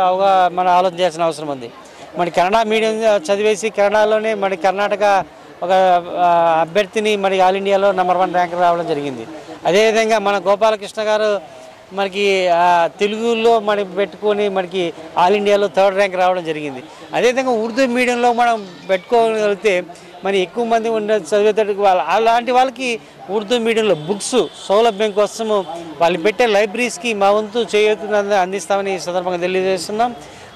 మనం ఆలోచన చేయాల్సిన అవసరం ఉంది. మరి కన్నడ మీడియం చదివేసి కన్నడలోనే మరి కర్ణాటక ఒక అభ్యర్థిని మరి ఆల్ ఇండియాలో నెంబర్ 1 ర్యాంక్ రావడం జరిగింది. అదేవిధంగా మన గోపాలకృష్ణ గారు మనకి తెలుగులో మనకి పెట్టుకొని మనకి ఆల్ ఇండియాలో 3rd ర్యాంక్ రావడం జరిగింది. అదేవిధంగా ఉర్దూ మీడియంలో మనం పెట్టుకోగలిగితే మరి ఎక్కువ మంది చదివేటట్టు అలాంటి వాళ్ళకి ఉర్దూ మీడియంలో బుక్స్ సౌలభ్యం కోసము వాళ్ళు పెట్టే లైబ్రరీస్కి మా వంతు చేయూతను అందిస్తామని ఈ సందర్భంగా తెలియజేస్తున్నాం.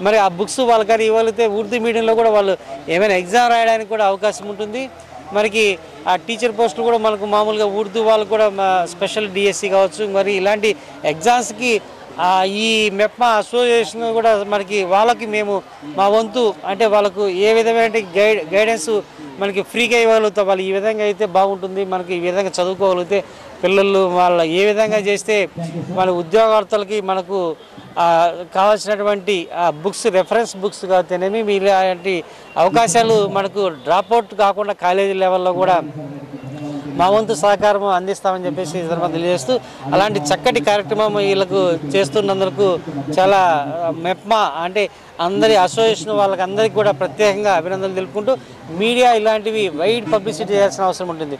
మరి ఆ బుక్స్ వాళ్ళకి ఇవ్వగలిగితే ఉర్దూ మీడియంలో కూడా వాళ్ళు ఏమైనా ఎగ్జామ్ రాయడానికి కూడా అవకాశం ఉంటుంది. మనకి ఆ టీచర్ పోస్టులు కూడా మనకు మామూలుగా ఉర్దూ వాళ్ళకు కూడా స్పెషల్ డిఎస్సి కావచ్చు. మరి ఇలాంటి ఎగ్జామ్స్కి ఈ మెప్మా అసోసియేషన్ కూడా మనకి వాళ్ళకి మేము మా వంతు అంటే వాళ్ళకు ఏ విధమైన గైడెన్స్ మనకి ఫ్రీగా ఇవ్వగలుగుతాం. వాళ్ళు ఈ విధంగా అయితే బాగుంటుంది, మనకి ఈ విధంగా చదువుకోగలిగితే పిల్లలు వాళ్ళ ఏ విధంగా చేస్తే వాళ్ళ ఉద్యోగార్థులకి మనకు కావాల్సినటువంటి బుక్స్ రెఫరెన్స్ బుక్స్ కావతేనేమి ఇలాంటి అవకాశాలు మనకు డ్రాప్అవుట్ కాకుండా కాలేజీ లెవెల్లో కూడా మా వంతు సహకారం అందిస్తామని చెప్పేసి ఈ సందర్భంగా తెలియజేస్తూ అలాంటి చక్కటి కార్యక్రమం వీళ్ళకు చేస్తున్నందుకు చాలా మెప్మా అంటే అందరి అసోసియేషన్ వాళ్ళకి అందరికీ కూడా ప్రత్యేకంగా అభినందనలు తెలుపుకుంటూ మీడియా ఇలాంటివి వైడ్ పబ్లిసిటీ చేయాల్సిన అవసరం ఉంటుంది.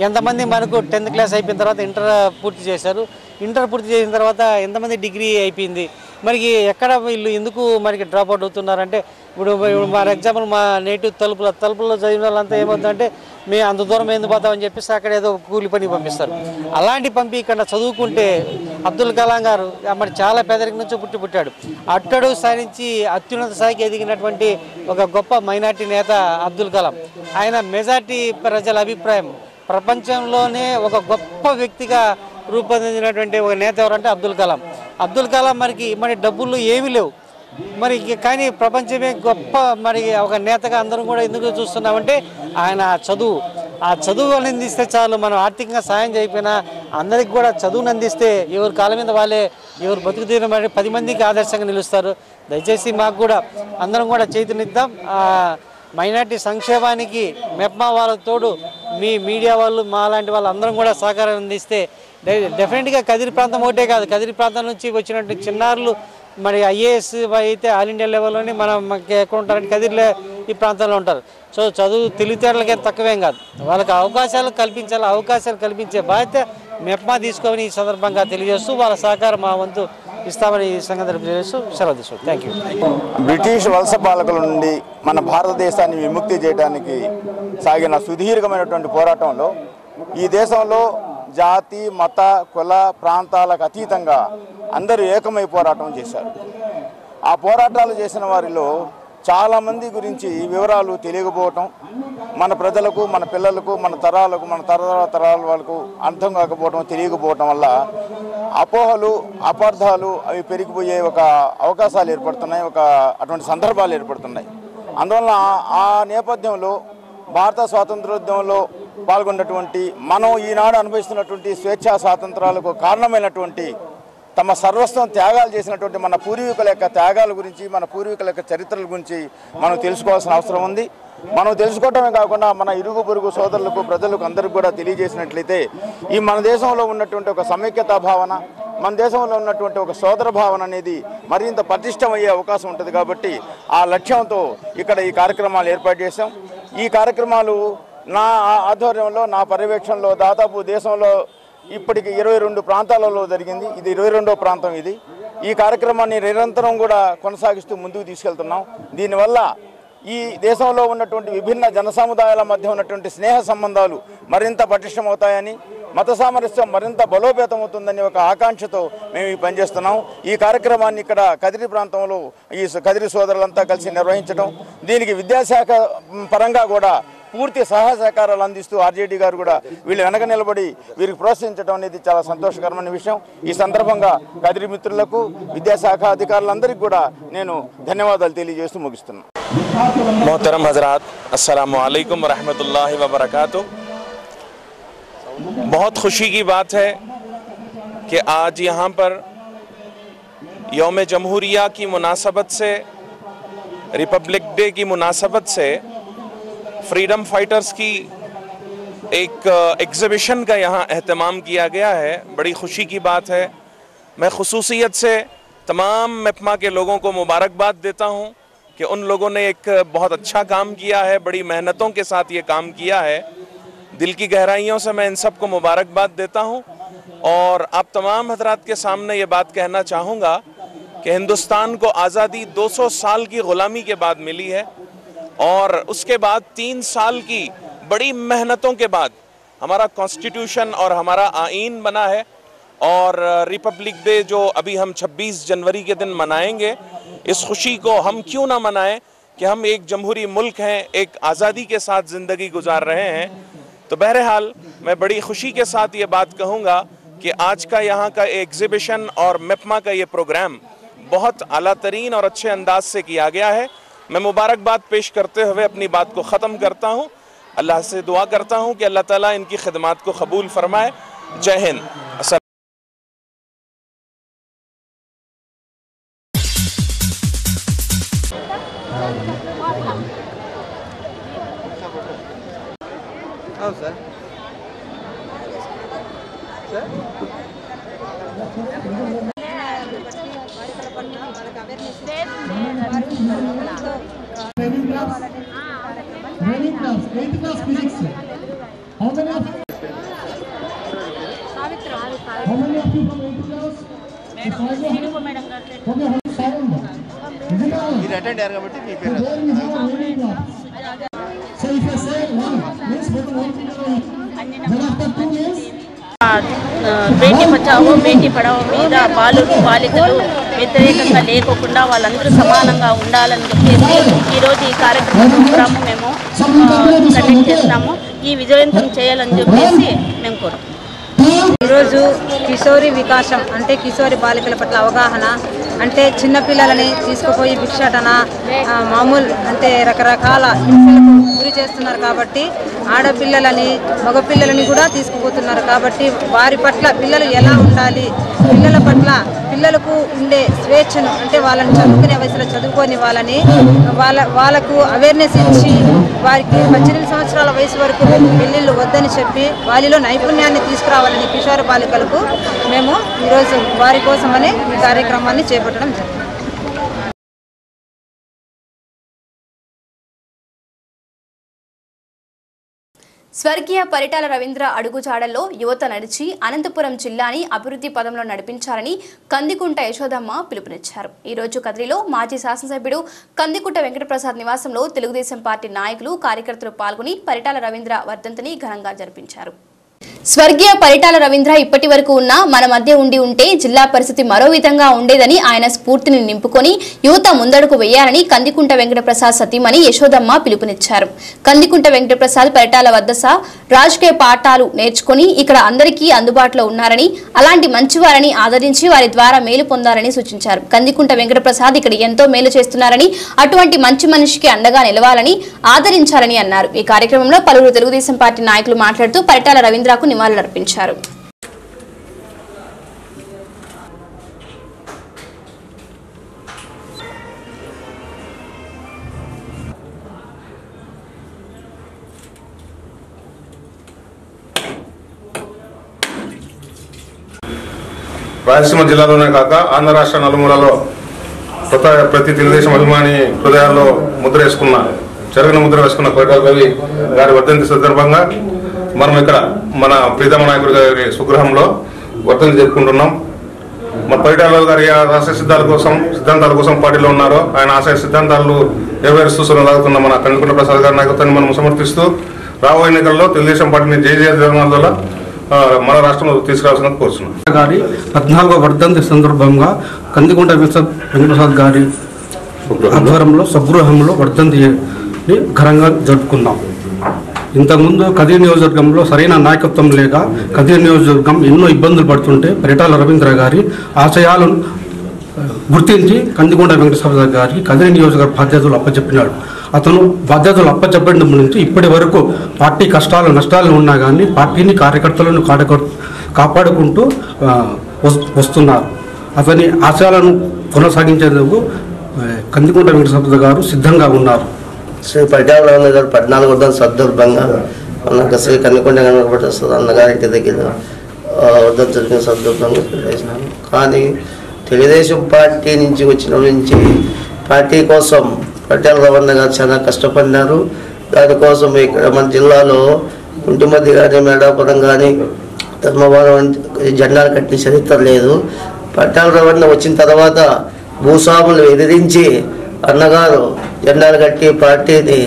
ఎంతమంది మనకు 10th class అయిపోయిన తర్వాత ఇంటర్ పూర్తి చేశారు, ఇంటర్ పూర్తి చేసిన తర్వాత ఎంతమంది డిగ్రీ అయిపోయింది, మనకి ఎక్కడ వీళ్ళు ఎందుకు మనకి డ్రాప్ అవుట్ అవుతున్నారంటే ఇప్పుడు ఫర్ ఎగ్జాంపుల్ మా నేటివ్ తలుపుల్లో చదివిన వాళ్ళంతా ఏమవుతుందంటే మేము అంత దూరం ఎందుకు పోతామని చెప్పేసి అక్కడ ఏదో కూలి పని పంపిస్తారు. అలాంటి పంపి ఇక్కడ చదువుకుంటే అబ్దుల్ కలాం గారు మరి చాలా పేదరికం నుంచి పుట్టాడు. అట్టడు స్థాయి నుంచి అత్యున్నత స్థాయికి ఎదిగినటువంటి ఒక గొప్ప మైనార్టీ నేత అబ్దుల్ కలాం. ఆయన మెజార్టీ ప్రజల అభిప్రాయం ప్రపంచంలోనే ఒక గొప్ప వ్యక్తిగా రూపొందించినటువంటి ఒక నేత ఎవరంటే అబ్దుల్ కలాం. అబ్దుల్ కలాం మరి డబ్బులు ఏమీ లేవు, మరి కానీ ప్రపంచమే గొప్ప మరి ఒక నేతగా అందరం కూడా ఎందుకు చూస్తున్నామంటే ఆయన ఆ చదువు అందిస్తే చాలు. మనం ఆర్థికంగా సాయం చేయకపోయినా అందరికి కూడా చదువును అందిస్తే ఎవరి కాళ్ళ మీద వాళ్ళే ఎవరు బతుకు తీరు 10 మందికి ఆదర్శంగా నిలుస్తారు. దయచేసి మాకు కూడా అందరం కూడా చైతన్యద్దాం. మైనార్టీ సంక్షేమానికి మెప్మా వాళ్ళకు తోడు మీ మీడియా వాళ్ళు మా లాంటి వాళ్ళు అందరం కూడా సహకారం అందిస్తే డెఫినెట్గా కదిరి ప్రాంతం ఒకటే కాదు, కదిరి ప్రాంతం నుంచి వచ్చినటువంటి చిన్నారులు మరి ఐఏఎస్ అయితే ఆల్ ఇండియా లెవెల్లోనే మనకి ఎక్కడ ఉంటారంటే కదిరిలో ఈ ప్రాంతంలో ఉంటారు. సో చదువు తెలివితేటలకే తక్కువేం కాదు, వాళ్ళకి అవకాశాలు కల్పించాలి. అవకాశాలు కల్పించే బాధ్యత మెప్మా తీసుకోమని ఈ సందర్భంగా తెలియజేస్తూ వాళ్ళ సహకారం మా వంతు ఇస్తామని ఈ సంగతి తెలియజేస్తూ సెలవు తీసుకుంటాం. Thank you. బ్రిటిష్ వలస పాలకుల నుండి మన భారతదేశాన్ని విముక్తి చేయడానికి సాగిన సుదీర్ఘమైనటువంటి పోరాటంలో ఈ దేశంలో జాతి మత కుల ప్రాంతాలకు అతీతంగా అందరూ ఏకమై పోరాటం చేశారు. ఆ పోరాటాలు చేసిన వారిలో చాలామంది గురించి వివరాలు తెలియకపోవటం, మన ప్రజలకు మన పిల్లలకు మన తరాలకు మన తరాల వాళ్ళకు అర్థం కాకపోవటం, తెలియకపోవటం వల్ల అపోహలు అపార్థాలు అవి పెరిగిపోయే ఒక అవకాశాలు ఏర్పడుతున్నాయి, అటువంటి సందర్భాలు ఏర్పడుతున్నాయి. అందువల్ల ఆ నేపథ్యంలో భారత స్వాతంత్రోద్యమంలో పాల్గొన్నటువంటి మనం ఈనాడు అనుభవిస్తున్నటువంటి స్వేచ్ఛా స్వాతంత్రాలకు కారణమైనటువంటి తమ సర్వస్వం త్యాగాలు చేసినటువంటి మన పూర్వీకుల యొక్క త్యాగాల గురించి మన పూర్వీకుల యొక్క చరిత్రల గురించి మనం తెలుసుకోవాల్సిన అవసరం ఉంది. మనం తెలుసుకోవటమే కాకుండా మన ఇరుగు పొరుగు సోదరులకు ప్రజలకు అందరికీ కూడా తెలియజేసినట్లయితే ఈ మన దేశంలో ఉన్నటువంటి ఒక సమైక్యతా భావన, మన దేశంలో ఉన్నటువంటి ఒక సోదర భావన అనేది మరింత పటిష్టమయ్యే అవకాశం ఉంటుంది. కాబట్టి ఆ లక్ష్యంతో ఇక్కడ ఈ కార్యక్రమాలు ఏర్పాటు చేశాం. ఈ కార్యక్రమాలు నా ఆధ్వర్యంలో నా పర్యవేక్షణలో దాదాపు దేశంలో ఇప్పటికి 22 ప్రాంతాలలో జరిగింది. ఇది 22వ ప్రాంతం. ఈ కార్యక్రమాన్ని నిరంతరం కూడా కొనసాగిస్తూ ముందుకు తీసుకెళ్తున్నాం. దీనివల్ల ఈ దేశంలో ఉన్నటువంటి విభిన్న జన సముదాయాల మధ్య ఉన్నటువంటి స్నేహ సంబంధాలు మరింత పటిష్టమవుతాయని, మత సామరస్యం మరింత బలోపేతమవుతుందని ఒక ఆకాంక్షతో మేము ఈ పనిచేస్తున్నాం. ఈ కార్యక్రమాన్ని ఇక్కడ కదిరి ప్రాంతంలో ఈ కదిరి సోదరులంతా కలిసి నిర్వహించడం, దీనికి విద్యాశాఖ పరంగా కూడా పూర్తి సహాయ సహకారాలు అందిస్తూ ఆర్జేడీ గారు కూడా వీళ్ళు వెనక నిలబడి వీరికి ప్రోత్సహించడం అనేది చాలా సంతోషకరమైన విషయం. ఈ సందర్భంగా కదిరి మిత్రులకు విద్యాశాఖ అధికారులందరికీ కూడా నేను ధన్యవాదాలు తెలియజేస్తూ ముగిస్తున్నాను. मोहतरम हजरात, अस्सलामु अलैकुम वरहमतुल्लाहि वबरकातुह। बहुत खुशी की बात है कि आज यहाँ पर यौम जमहूरिया की मुनासबत से, रिपब्लिक डे की मुनासबत से फ्रीडम फाइटर्स की एक एग्ज़िबिशन का यहाँ एहतमाम किया गया है। बड़ी खुशी की बात है। मैं खुसूसियत से तमाम मेप्मा के लोगों को मुबारकबाद देता हूँ कि उन लोगों ने एक बहुत अच्छा काम किया है, बड़ी मेहनतों के साथ ये काम किया है। दिल की गहराइयों से मैं इन सब को मुबारकबाद देता हूँ और आप तमाम हजरात के सामने ये बात कहना चाहूँगा कि हिंदुस्तान को आज़ादी 200 साल की ग़ुलामी के बाद मिली है और उसके बाद 3 साल की बड़ी मेहनतों के बाद हमारा कॉन्स्टिट्यूशन और हमारा आईन बना है। और रिपब्लिक डे जो अभी हम 26 जनवरी के दिन मनाएंगे, इस खुशी को हम क्यों ना मनाएं कि हम एक जमहूरी मुल्क हैं, एक आज़ादी के साथ ज़िंदगी गुजार रहे हैं। तो बहरहाल मैं बड़ी खुशी के साथ ये बात कहूँगा कि आज का यहाँ का एग्ज़िबिशन और मेप्मा का ये प्रोग्राम बहुत आला तरीन और अच्छे अंदाज से किया गया है। मैं मुबारकबाद पेश करते हुए अपनी बात को ख़त्म करता हूँ। अल्लाह से दुआ करता हूँ कि अल्लाह ताला इनकी खिदमत को कबूल फरमाए। जय Hind. Training class, 8th class physics. How many of you from 8th class? Okay, sound. మీరు అటెండ్ అయ్యారు కాబట్టి మీ పేరు. So if you say one, means what one finger on. Then after 2 years. Beti Bachao Beti Padhao మీద బాలికలు వ్యతిరేకంగా లేకోకుండా వాళ్ళందరూ సమానంగా ఉండాలని చెప్పేసి ఈరోజు ఈ ప్రోగ్రాము మేము కండక్ట్ చేస్తాము. ఈ విజయవంతం చేయాలని చెప్పేసి మేము కోరుతున్నాం. ఈరోజు కిషోరి వికాసం అంటే కిషోరి బాలికల పట్ల అవగాహన అంటే చిన్నపిల్లలని తీసుకుపోయి భిక్షాటన మామూలు అంటే రకరకాల హింసలకు గురి చేస్తున్నారు కాబట్టి ఆడపిల్లలని మగపిల్లలని కూడా తీసుకుపోతున్నారు కాబట్టి వారి పట్ల పిల్లలు ఎలా ఉండాలి, పిల్లల పట్ల పిల్లలకు ఉండే స్వేచ్ఛను అంటే వాళ్ళని చదువుకునే వయసులో చదువుకొని వాళ్ళకు అవేర్నెస్ ఇచ్చి వారికి 18 సంవత్సరాల వయసు వరకు పెళ్ళిళ్ళు వద్దని చెప్పి వారిలో నైపుణ్యాన్ని తీసుకురావాలని కిషోర బాలికలకు మేము ఈరోజు వారి కోసమని ఈ కార్యక్రమాన్ని చేపట్టడం జరిగింది. స్వర్గీయ పరిటాల రవీంద్ర అడుగుజాడల్లో యువత నడిచి అనంతపురం జిల్లాని అభివృద్ధి పదంలో నడిపించాలని కందికుంట యశోదమ్మ పిలుపునిచ్చారు. ఈ రోజు కదిరిలో మాజీ శాసనసభ్యుడు కందికుంట వెంకటప్రసాద్ నివాసంలో తెలుగుదేశం పార్టీ నాయకులు కార్యకర్తలు పాల్గొని పరిటాల రవీంద్ర వర్ధంతిని ఘనంగా జరిపించారు. స్వర్గీయ పరిటాల రవీంద్ర ఇప్పటి వరకు ఉన్న మన మధ్య ఉంటే జిల్లా పరిస్థితి మరో విధంగా ఉండేదని ఆయన స్ఫూర్తిని నింపుకొని యువత ముందడుగు వేయాలని కందికుంట వెంకటప్రసాద్ సతీమణి యశోదమ్మ పిలుపునిచ్చారు. కందికుంట వెంకటప్రసాద్ పరిటాల వద్ద రాజకీయ పాఠాలు నేర్చుకుని ఇక్కడ అందరికీ అందుబాటులో ఉన్నారని, అలాంటి మంచివారని ఆదరించి వారి ద్వారా మేలు పొందాలని సూచించారు. కందికుంట వెంకటప్రసాద్ ఇక్కడ ఎంతో మేలు చేస్తున్నారని, అటువంటి మంచి మనిషికి అండగా నిలవాలని ఆదరించాలని అన్నారు. ఈ కార్యక్రమంలో పలువురు తెలుగుదేశం పార్టీ నాయకులు మాట్లాడుతూ పరిటాల రవీంద్రకు నివాళులర్పించారు. రాయలసీమ జిల్లాలోనే కాక ఆంధ్ర రాష్ట్ర నలుమూలలో ప్రతి తెలుగుదేశం అభిమాని హృదయాల్లో చెరగని ముద్ర వేసుకున్న పరిటాల రవి గారి వర్ధంతి సందర్భంగా మనం ఇక్కడ మన ప్రీతమ నాయకుడి గారి స్వగృహంలో వర్ధంతి జరుపుకుంటున్నాం. మన పరిటాల గారి ఆశయ సిద్ధాంతాల కోసం పార్టీలో ఉన్నారో ఆయన ఆశయ సిద్ధాంతాలను నెరవేరుస్తూ సాగుతున్న మన కందికుంట ప్రసాద్ గారి నాయకత్వాన్ని మనం సమర్థిస్తూ రాబోయే ఎన్నికల్లో తెలుగుదేశం పార్టీని జయజయధ్వానాల ద్వారా మన రాష్ట్రంలో తీసుకురావాల్సిన కోరుతున్నాం. గారి 14వ వర్ధంతి సందర్భంగా కందికుంట వెంకటప్రసాద్ గారి ఆధ్వర్యంలో స్వగృహంలో వర్ధంతిని ఘనంగా జరుపుకున్నాం. ఇంతకుముందు కదిరి నియోజకవర్గంలో సరైన నాయకత్వం లేక కదిరి నియోజకవర్గం ఎన్నో ఇబ్బందులు పడుతుంటే పరిటాల రవీంద్ర గారి ఆశయాలను గుర్తించి కందికుంట వెంకటప్రసాద్ గారికి కదిరి నియోజకవర్గ బాధ్యతలు అప్పచెప్పినాడు. అతను బాధ్యతలు అప్పచెప్పడం నుంచి ఇప్పటి వరకు పార్టీ కష్టాలు నష్టాలు ఉన్నా కానీ పార్టీని కార్యకర్తలను కాపాడుకుంటూ వస్తున్నారు. అతని ఆశయాలను కొనసాగించేందుకు కందికుంట వెంకటప్రసాద్ గారు సిద్ధంగా ఉన్నారు. శ్రీ పరిటాల రవీంద్ర గారు 14వ వర్ధంతి సందర్భంగా మన శ్రీ కందికుంట వెంకటప్రసాద్ అన్నగారి ఇంటి దగ్గర వర్ధంతి జరిగిన సందర్భంగా తెలియజేసినాను. కానీ తెలుగుదేశం పార్టీ నుంచి వచ్చిన పార్టీ కోసం పరిటాల రవీంద్ర గారు చాలా కష్టపడినారు. దానికోసం ఇక్కడ మన జిల్లాలో కుంటిమద్ది కానీ మేడాపురం కానీ ధర్మవరం జెండాలు కట్టిన చరిత్ర లేదు. పరిటాల రవీంద్ర వచ్చిన తర్వాత భూస్వాములు ఎదిరించి అన్నగారు జెండాలు కట్టి పార్టీని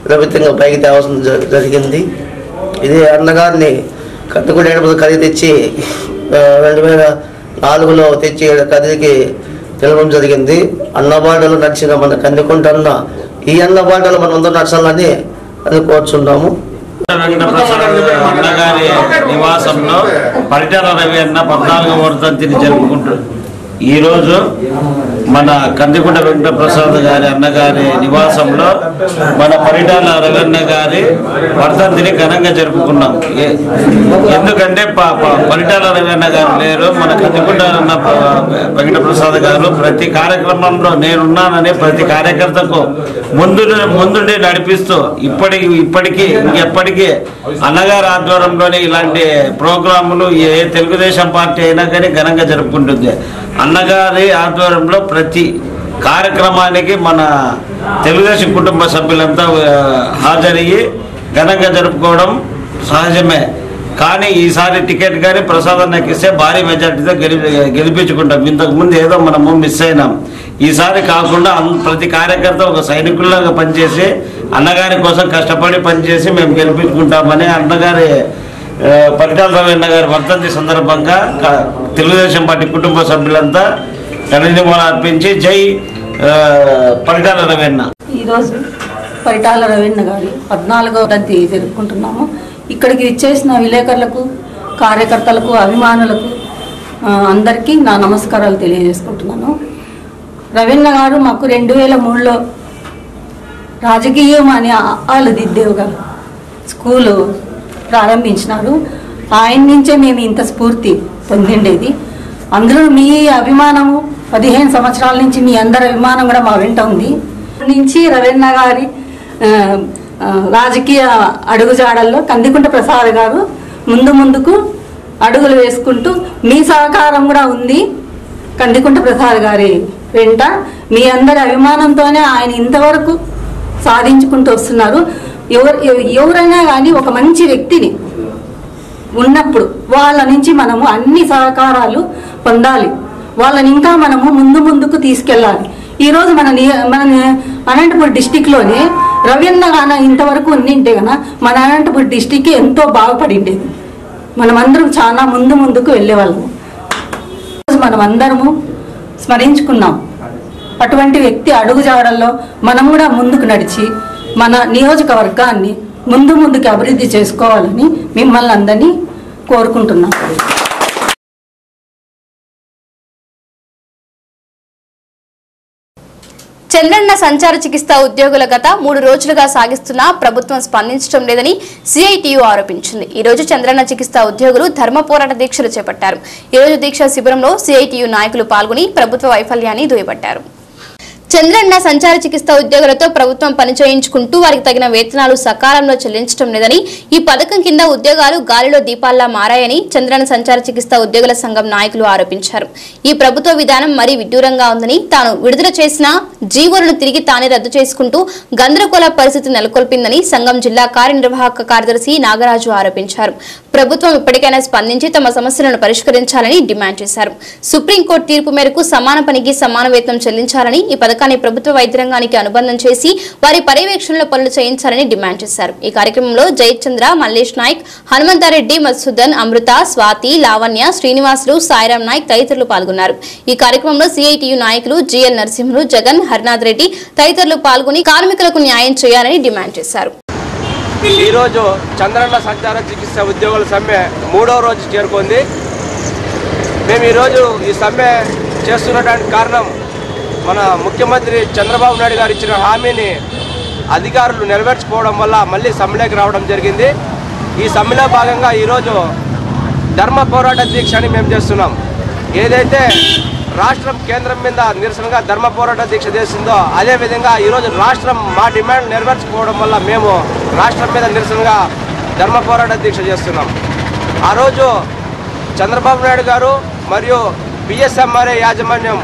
ప్రభుత్వంగా పైకి తేవాల్సిన జరిగింది. ఇది అన్నగారిని కట్టుకునేటప్పుడు కదిరి తెచ్చి 2004లో తెచ్చి కదిరికి తెలవడం జరిగింది. అన్నబాటలు నడిచిన మన కందికుంట అన్న ఈ అన్నబాటలు మనం అందరూ నడచాలని అని కోరుచున్నాము. అన్నగారి నివాసంలో పరిటాల రవి అన్న 14వ వర్ధంతిని జరుపుకుంటారు. ఈరోజు మన కందికుంట వెంకటప్రసాద్ గారి అన్నగారి నివాసంలో మన పరిటాల రవీన్న గారి వర్ధంతిని ఘనంగా జరుపుకున్నాం. ఎందుకంటే పరిటాల రవీన్న గారు లేరు, మన కందికుంట వెంకటప్రసాద్ గారు ప్రతి కార్యక్రమంలో నేనున్నానని ప్రతి కార్యకర్తకు ముందుండి నడిపిస్తూ ఇప్పటికీ ఇంకెప్పటికీ అన్నగారి ఆధ్వర్యంలోనే ఇలాంటి ప్రోగ్రాములు ఏ తెలుగుదేశం పార్టీ అయినా కానీ ఘనంగా జరుపుకుంటుంది. అన్నగారి ఆధ్వర్యంలో ప్రతి కార్యక్రమానికి మన తెలుగుదేశం కుటుంబ సభ్యులంతా హాజరయ్యి ఘనంగా జరుపుకోవడం సహజమే. కానీ ఈసారి టికెట్ కానీ ప్రసాదానికి ఇస్తే భారీ మెజార్టీతో గెలిపించుకుంటాం. ఇంతకుముందు ఏదో మనము మిస్ అయినాం. ఈసారి కాకుండా ప్రతి కార్యకర్త ఒక సైనికుల్లాగా పనిచేసి అన్నగారి కోసం కష్టపడి పనిచేసి మేము గెలిపించుకుంటామని అన్నగారి పరిటాల రవీంద్ర గారి వర్ధంతి సందర్భంగా తెలుగుదేశం పార్టీ కుటుంబ సభ్యులంతా ఘననివాళులు అర్పించి జై పరిటాల రవీంద్ర. ఈరోజు పరిటాల రవీంద్ర గారి 14వ వర్ధంతి జరుపుకుంటున్నాము. ఇక్కడికి ఇచ్చేసిన విలేకరులకు, కార్యకర్తలకు, అభిమానులకు అందరికీ నా నమస్కారాలు తెలియజేసుకుంటున్నాను. రవీణ గారు మాకు 2003లో రాజకీయం అనే ఆలుదిద్దేవుగా స్కూలు ప్రారంభించినారు. ఆయన నుంచే మేము ఇంత స్ఫూర్తి పొందిండేది. అందులో మీ అభిమానము 15 సంవత్సరాల నుంచి మీ అందరి అభిమానం కూడా మా వెంట ఉంది. నుంచి రవీణ గారి రాజకీయ అడుగుజాడల్లో కందికుంట ప్రసాద్ గారు ముందుకు అడుగులు వేసుకుంటూ మీ సహకారం కూడా ఉంది. కందికుంట ప్రసాద్ గారి వెంట మీ అందరి అభిమానంతోనే ఆయన ఇంతవరకు సాధించుకుంటూ వస్తున్నారు. ఎవరైనా కానీ ఒక మంచి వ్యక్తిని ఉన్నప్పుడు వాళ్ళ నుంచి మనము అన్ని సహకారాలు పొందాలి. వాళ్ళని ఇంకా మనము ముందుకు తీసుకెళ్ళాలి. ఈరోజు మన అనంతపురం డిస్టిక్లోనే రవీణ గాన ఇంతవరకు ఉండింటే గన మన అనంతపురం డిస్టిక్ ఎంతో బాగుపడిండేది. మనమందరం చాలా ముందుకు వెళ్ళేవాళ్ళము. మనం అందరము స్మరించుకున్నాం. అటువంటి వ్యక్తి అడుగుజాడల్లో మనం కూడా ముందుకు నడిచి మన నియోజకవర్గాన్ని ముందుకు అభివృద్ధి చేసుకోవాలని మిమ్మల్ని అందరినీ కోరుకుంటున్నాం. చంద్రన్న సంచార చికిత్స ఉద్యోగుల గత 3 రోజులుగా సాగిస్తున్న ప్రభుత్వం స్పందించడం లేదని సిఐటియు ఆరోపించింది. ఈ రోజు చంద్రన్న చికిత్స ఉద్యోగులు ధర్మ పోరాట దీక్షలు చేపట్టారు. ఈ రోజు దీక్ష శిబిరంలో సిఐటియు నాయకులు పాల్గొని ప్రభుత్వ వైఫల్యాన్ని దుయ్యబట్టారు. చంద్రన్న సంచార చికిత్స ఉద్యోగులతో ప్రభుత్వం పని చేయించుకుంటూ వారికి తగిన వేతనాలు సకాలంలో చెల్లించడం లేదని, ఈ పథకం కింద ఉద్యోగాలు గాలిలో దీపాల్లా మారాయని చంద్రన్న సంచార చికిత్స ఉద్యోగుల సంఘం నాయకులు ఆరోపించారు. ఈ ప్రభుత్వ విధానం మరీ విడ్డూరంగా ఉందని, తాను విడుదల చేసిన జీవోలను తిరిగి తానే రద్దు చేసుకుంటూ గందరగోళ పరిస్థితి నెలకొల్పిందని సంఘం జిల్లా కార్యనిర్వాహక కార్యదర్శి నాగరాజు ఆరోపించారు. ప్రభుత్వం ఇప్పటికైనా స్పందించి తమ సమస్యలను పరిష్కరించాలని డిమాండ్ చేశారు. సుప్రీంకోర్టు తీర్పు మేరకు సమాన పనికి సమాన వేతనం చెల్లించాలని, ఈ పథకాన్ని ప్రభుత్వ వైద్య రంగానికి అనుబంధం చేసి వారి పర్యవేక్షణలో పనులు చేయించాలని డిమాండ్ చేశారు. ఈ కార్యక్రమంలో జయచంద్ర, మల్లేష్ నాయక్, హనుమంతారెడ్డి, మధుసూదన్, అమృత, స్వాతి, లావణ్య, శ్రీనివాసులు, సాయిరాం నాయక్ తదితరులు పాల్గొన్నారు. ఈ కార్యక్రమంలో సిఐటియు నాయకులు జిఎల్ నరసింహులు, జగన్, హరినాథ్ రెడ్డి తదితరులు పాల్గొని కార్మికులకు న్యాయం చేయాలని డిమాండ్ చేశారు. ఈరోజు చంద్రన్న సంచార చికిత్స ఉద్యోగుల సమ్మె 3వ రోజు చేరుకుంది. మేము ఈరోజు ఈ సమ్మె చేస్తున్నడానికి కారణం మన ముఖ్యమంత్రి చంద్రబాబు నాయుడు గారు ఇచ్చిన హామీని అధికారులు నెరవేర్చుకోవడం వల్ల మళ్ళీ సమ్మెలోకి రావడం జరిగింది. ఈ సమ్మెలో భాగంగా ఈరోజు ధర్మ పోరాట దీక్ష అని మేము చేస్తున్నాం. ఏదైతే రాష్ట్రం కేంద్రం మీద నిరసనగా ధర్మ పోరాట దీక్ష చేసిందో అదేవిధంగా ఈరోజు రాష్ట్రం మా డిమాండ్ నెరవేర్చుకోవడం వల్ల మేము రాష్ట్రం మీద నిరసనగా ధర్మ పోరాట దీక్ష చేస్తున్నాం. ఆ రోజు చంద్రబాబు నాయుడు గారు మరియు బిఎస్ఎంఆర్ఏ యాజమాన్యం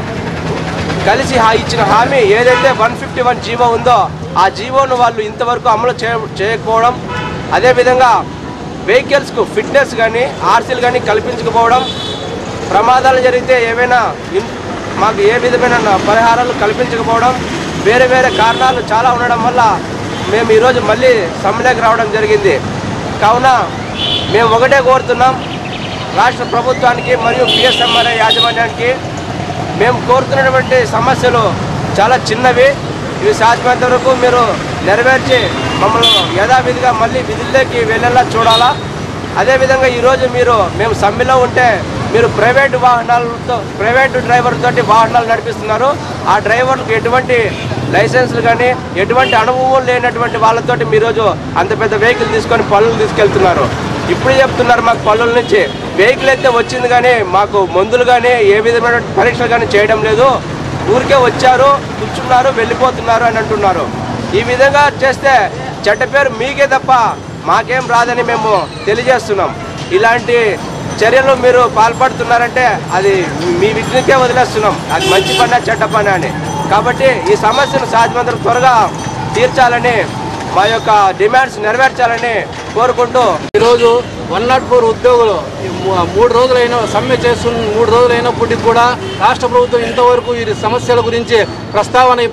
కలిసి ఇచ్చిన హామీ ఏదైతే 151 జీవో ఉందో ఆ జీవోను వాళ్ళు ఇంతవరకు అమలు చేయకపోవడం, అదేవిధంగా వెహికల్స్కు ఫిట్నెస్ కానీ ఆర్సీలు కానీ కల్పించకపోవడం, ప్రమాదాలు జరిగితే ఏమైనా మాకు ఏ విధమైన పరిహారాలు కల్పించకపోవడం, వేరే వేరే కారణాలు చాలా ఉండడం వల్ల మేము ఈరోజు మళ్ళీ సమ్మెలోకి రావడం జరిగింది. కావున మేము ఒకటే కోరుతున్నాం రాష్ట్ర ప్రభుత్వానికి మరియు బిఎస్ఎంఆర్ఐ యాజమాన్యానికి, మేము కోరుతున్నటువంటి సమస్యలు చాలా చిన్నవి, ఇవి సాధ్యమైనంత వరకు మీరు నెరవేర్చి మమ్మల్ని యథావిధిగా మళ్ళీ విధుల్లోకి వెళ్ళేలా చూడాలా. అదేవిధంగా ఈరోజు మేము సమ్మెలో ఉంటే మీరు ప్రైవేటు డ్రైవర్లతోటి వాహనాలు నడిపిస్తున్నారు. ఆ డ్రైవర్లకు ఎటువంటి లైసెన్సులు కానీ ఎటువంటి అనుభవం లేనటువంటి వాళ్ళతోటి మీరోజు అంత పెద్ద వెహికల్ తీసుకొని పనులు తీసుకెళ్తున్నారు. ఇప్పుడు చెప్తున్నారు మాకు పనుల నుంచి వెహికల్ అయితే వచ్చింది కానీ మాకు మందులు కానీ ఏ విధమైన పరీక్షలు కానీ చేయడం లేదు, ఊరికే వచ్చారు కూర్చున్నారు వెళ్ళిపోతున్నారు అని అంటున్నారు. ఈ విధంగా చేస్తే చెడ్డ పేరు మీకే తప్ప మాకేం రాదని మేము తెలియజేస్తున్నాం. ఇలాంటి చర్యలు మీరు పాల్పడుతున్నారంటే అది మీ విఘ్నికే వదిలేస్తున్నాం, అది మంచి పని చెడ్డ పని అని. కాబట్టి ఈ సమస్యను సాధ్యమంత త్వరగా తీర్చాలని, మా యొక్క డిమాండ్స్ నెరవేర్చాలని కోరుకుంటూ ఈరోజు 104 ఉద్యోగులు 3 రోజులైన సమ్మె చేస్తున్న 3 రోజులైనప్పటికీ కూడా రాష్ట్ర ప్రభుత్వం ఇంతవరకు ఈ సమస్యల గురించి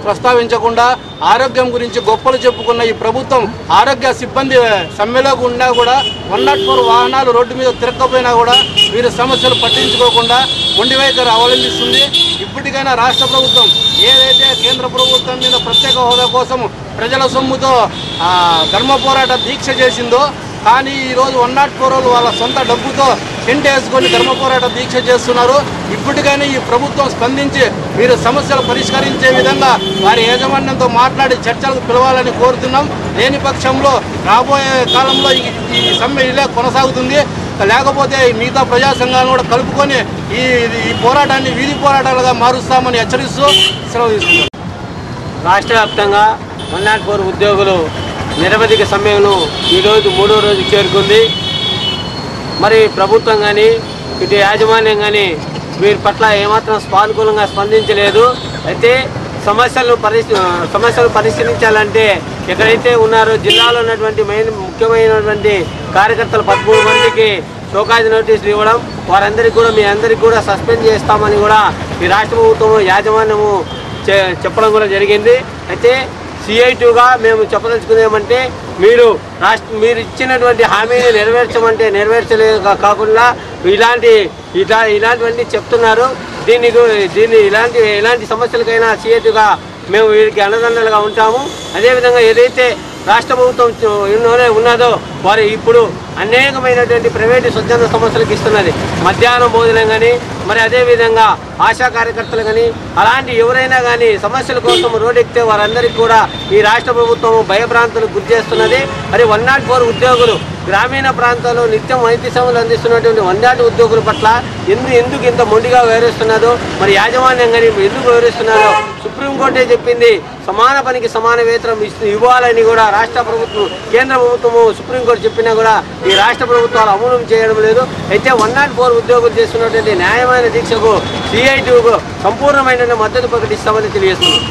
ప్రస్తావించకుండా ఆరోగ్యం గురించి గొప్పలు చెప్పుకున్న ఈ ప్రభుత్వం ఆరోగ్య సిబ్బంది సమ్మెలోకి ఉన్నా కూడా 104 వాహనాలు రోడ్డు మీద తిరగకపోయినా కూడా వీరి సమస్యలు పట్టించుకోకుండా మొండి వైఖరి అవలంబిస్తుంది. ఇప్పటికైనా రాష్ట్ర ప్రభుత్వం ఏదైతే కేంద్ర ప్రభుత్వం మీద ప్రత్యేక హోదా కోసం ప్రజల సొమ్ముతో ధర్మ పోరాట దీక్ష చేసిందో, కానీ ఈరోజు 104 వాళ్ళ సొంత డబ్బుతో టెంట్ వేసుకొని ధర్మ పోరాట దీక్ష చేస్తున్నారు. ఇప్పటికైనా ఈ ప్రభుత్వం స్పందించి మీరు సమస్యలు పరిష్కరించే విధంగా వారి యాజమాన్యంతో మాట్లాడి చర్చలకు పిలవాలని కోరుతున్నాం. లేని పక్షంలో రాబోయే కాలంలో ఈ సమ్మె ఇలా కొనసాగుతుంది. లేకపోతే మిగతా ప్రజా సంఘాలను కూడా కలుపుకొని ఈ పోరాటాన్ని వీధి పోరాటాలుగా మారుస్తామని హెచ్చరిస్తూ సెలవు తీసుకుంటాం. రాష్ట్ర వ్యాప్తంగా 104 ఉద్యోగులు నిరవధిక సమ్మెను ఈరోజు 3వ రోజు చేరుకుంది. మరి ప్రభుత్వం కానీ ఇటు యాజమాన్యం కానీ వీరి పట్ల ఏమాత్రం సానుకూలంగా స్పందించలేదు. అయితే సమస్యలు పరిశీలించాలంటే ఎక్కడైతే ఉన్నారో జిల్లాలో ఉన్నటువంటి ముఖ్యమైనటువంటి కార్యకర్తలు 13 మందికి షోకాజ్ నోటీసులు ఇవ్వడం, వారందరికీ కూడా మీ అందరికీ కూడా సస్పెండ్ చేస్తామని కూడా ఈ రాష్ట్ర ప్రభుత్వం యాజమాన్యము చెప్పడం కూడా జరిగింది. అయితే CI2గా మేము చెప్పదలుచుకునేమంటే మీరు ఇచ్చినటువంటి హామీని నెరవేర్చలేదు కాకుండా ఇలాంటివన్నీ చెప్తున్నారు. ఇలాంటి సమస్యలకైనా CI2గా మేము వీరికి అండదండలుగా ఉంటాము. అదేవిధంగా ఏదైతే రాష్ట్ర ప్రభుత్వం ఉన్నదో వారు ఇప్పుడు అనేకమైనటువంటి ప్రైవేటు స్వచ్ఛంద సంస్థలకు ఇస్తున్నది మధ్యాహ్నం భోజనం కానీ, మరి అదేవిధంగా ఆశా కార్యకర్తలు కానీ అలాంటి ఎవరైనా కానీ సమస్యల కోసం రోడ్డెక్కితే వారందరికీ కూడా ఈ రాష్ట్ర ప్రభుత్వం భయభ్రాంతులకు గురి చేస్తున్నది. మరి 104 ఉద్యోగులు గ్రామీణ ప్రాంతాల్లో నిత్యం వైద్య సేవలు అందిస్తున్నటువంటి 104 ఉద్యోగుల పట్ల ఎందుకు ఇంత మొండిగా వ్యవహరిస్తున్నదో, మరి యాజమాన్యం కానీ ఎందుకు వ్యవహరిస్తున్నారో సుప్రీంకోర్టే చెప్పింది. సమాన పనికి సమాన వేతనం ఇవ్వాలని కూడా రాష్ట్ర ప్రభుత్వం కేంద్ర ప్రభుత్వము సుప్రీంకోర్టు చెప్పినా కూడా ఈ రాష్ట్ర ప్రభుత్వాలు అమలు చేయడం లేదు. అయితే 104 ఉద్యోగులు చేస్తున్నటువంటి న్యాయమైన దీక్షకు CI2కు సంపూర్ణమైన మద్దతు ప్రకటిస్తామని తెలియజేస్తున్నాం.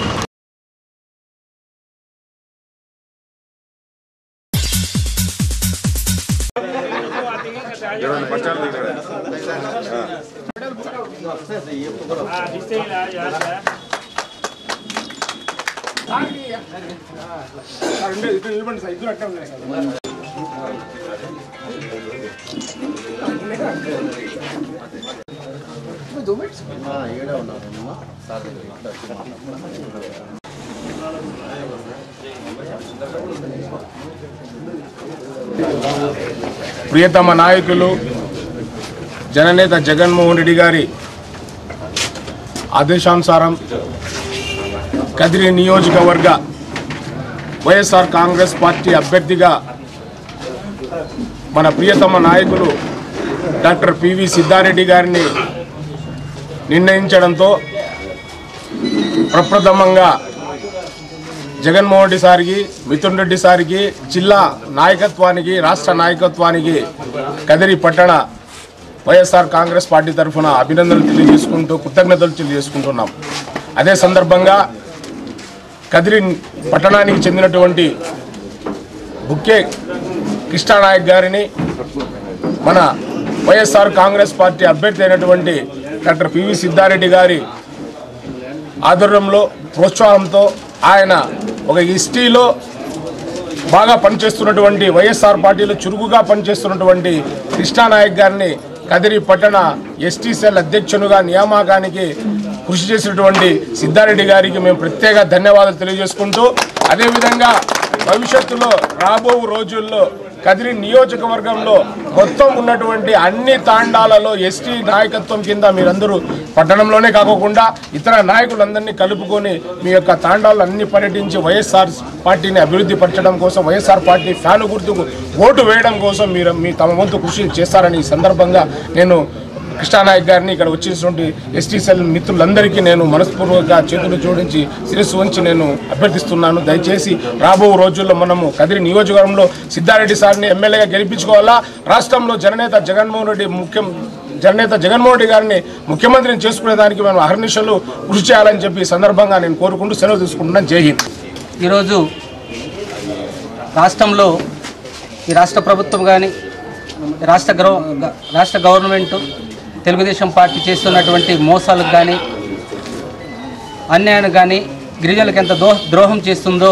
ప్రియతమ నాయకులు జననేత జగన్మోహన్ రెడ్డి గారి ఆదేశానుసారం కదిరి నియోజకవర్గ వైఎస్ఆర్ కాంగ్రెస్ పార్టీ అభ్యర్థిగా మన ప్రియతమ నాయకులు డాక్టర్ పివి సిద్ధారెడ్డి గారిని నిర్ణయించడంతో ప్రప్రథమంగా జగన్మోహన్ రెడ్డి సార్కి, మిథున్ రెడ్డి సార్కి, జిల్లా నాయకత్వానికి, రాష్ట్ర నాయకత్వానికి కదిరి పట్టణ వైఎస్ఆర్ కాంగ్రెస్ పార్టీ తరఫున అభినందనలు తెలియజేసుకుంటూ కృతజ్ఞతలు తెలియజేసుకుంటున్నాం. అదే సందర్భంగా కదిరి పట్టణానికి చెందినటువంటి బుక్కే కృష్ణానాయక్ గారిని మన వైఎస్ఆర్ కాంగ్రెస్ పార్టీ అభ్యర్థి అయినటువంటి డాక్టర్ పివి సిద్ధారెడ్డి గారి ఆధ్వర్యంలో ప్రోత్సాహంతో ఆయన ఒక ఎస్టీలో బాగా పనిచేస్తున్నటువంటి వైఎస్ఆర్ పార్టీలో చురుకుగా పనిచేస్తున్నటువంటి కృష్ణానాయక్ గారిని కదిరి పట్టణ ఎస్టీ సెల్ అధ్యక్షునిగా నియామకానికి కృషి చేసినటువంటి సిద్ధారెడ్డి గారికి మేము ప్రత్యేక ధన్యవాదాలు తెలియజేసుకుంటూ, అదేవిధంగా భవిష్యత్తులో రాబో రోజుల్లో కదిరి నియోజకవర్గంలో మొత్తం ఉన్నటువంటి అన్ని తాండాలలో ఎస్టీ నాయకత్వం కింద మీరందరూ పట్టణంలోనే కాకుండా ఇతర నాయకులందరినీ కలుపుకొని మీ యొక్క తాండాలు అన్ని పర్యటించి వైఎస్ఆర్ పార్టీని అభివృద్ధి పరచడం కోసం, వైఎస్ఆర్ పార్టీ ఫ్యాను గుర్తుకు ఓటు వేయడం కోసం మీరు తమ వంతు కృషి చేస్తారని ఈ సందర్భంగా నేను కృష్ణానాయక్ గారిని ఇక్కడ వచ్చినటువంటి ఎస్టీ సెల్ మిత్రులందరికీ నేను మనస్పూర్వకంగా చేతులు జోడించి శిరస్సు వంచి నేను అభ్యర్థిస్తున్నాను. దయచేసి రాబో రోజుల్లో మనము కదిరి నియోజకవర్గంలో సిద్ధారెడ్డి సార్ని ఎమ్మెల్యేగా గెలిపించుకోవాలా, రాష్ట్రంలో జననేత జగన్మోహన్ రెడ్డి గారిని ముఖ్యమంత్రిని చేసుకునేదానికి మనం అహర్నిశలు కృషి చేయాలని చెప్పి ఈ సందర్భంగా నేను కోరుకుంటూ సెలవు తీసుకుంటున్నాను. జై హింద్. ఈరోజు రాష్ట్రంలో ఈ రాష్ట్ర ప్రభుత్వం కానీ రాష్ట్ర గవర్నమెంటు తెలుగుదేశం పార్టీ చేస్తున్నటువంటి మోసాలకు కానీ అన్యాయానికి కానీ గిరిజనులకు ఎంత ద్రోహం చేస్తుందో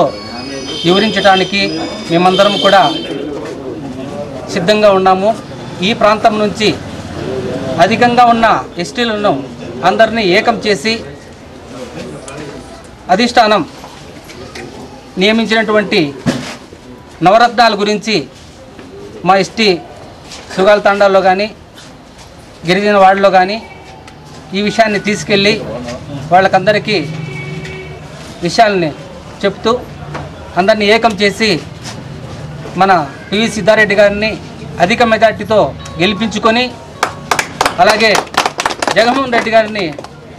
వివరించడానికి మేమందరం కూడా సిద్ధంగా ఉన్నాము. ఈ ప్రాంతం నుంచి అధికంగా ఉన్న ఎస్టీలను అందరినీ ఏకం చేసి అధిష్టానం నియమించినటువంటి నవరత్నాల గురించి మా ఎస్టీ సుగాల తాండాల్లో కానీ గిరిజన వార్డులో కానీ ఈ విషయాన్ని తీసుకెళ్ళి వాళ్ళకందరికీ విషయాలని చెప్తూ అందరినీ ఏకం చేసి మన పివి సిద్ధారెడ్డి గారిని అధిక మెజార్టీతో గెలిపించుకొని అలాగే జగన్మోహన్ రెడ్డి గారిని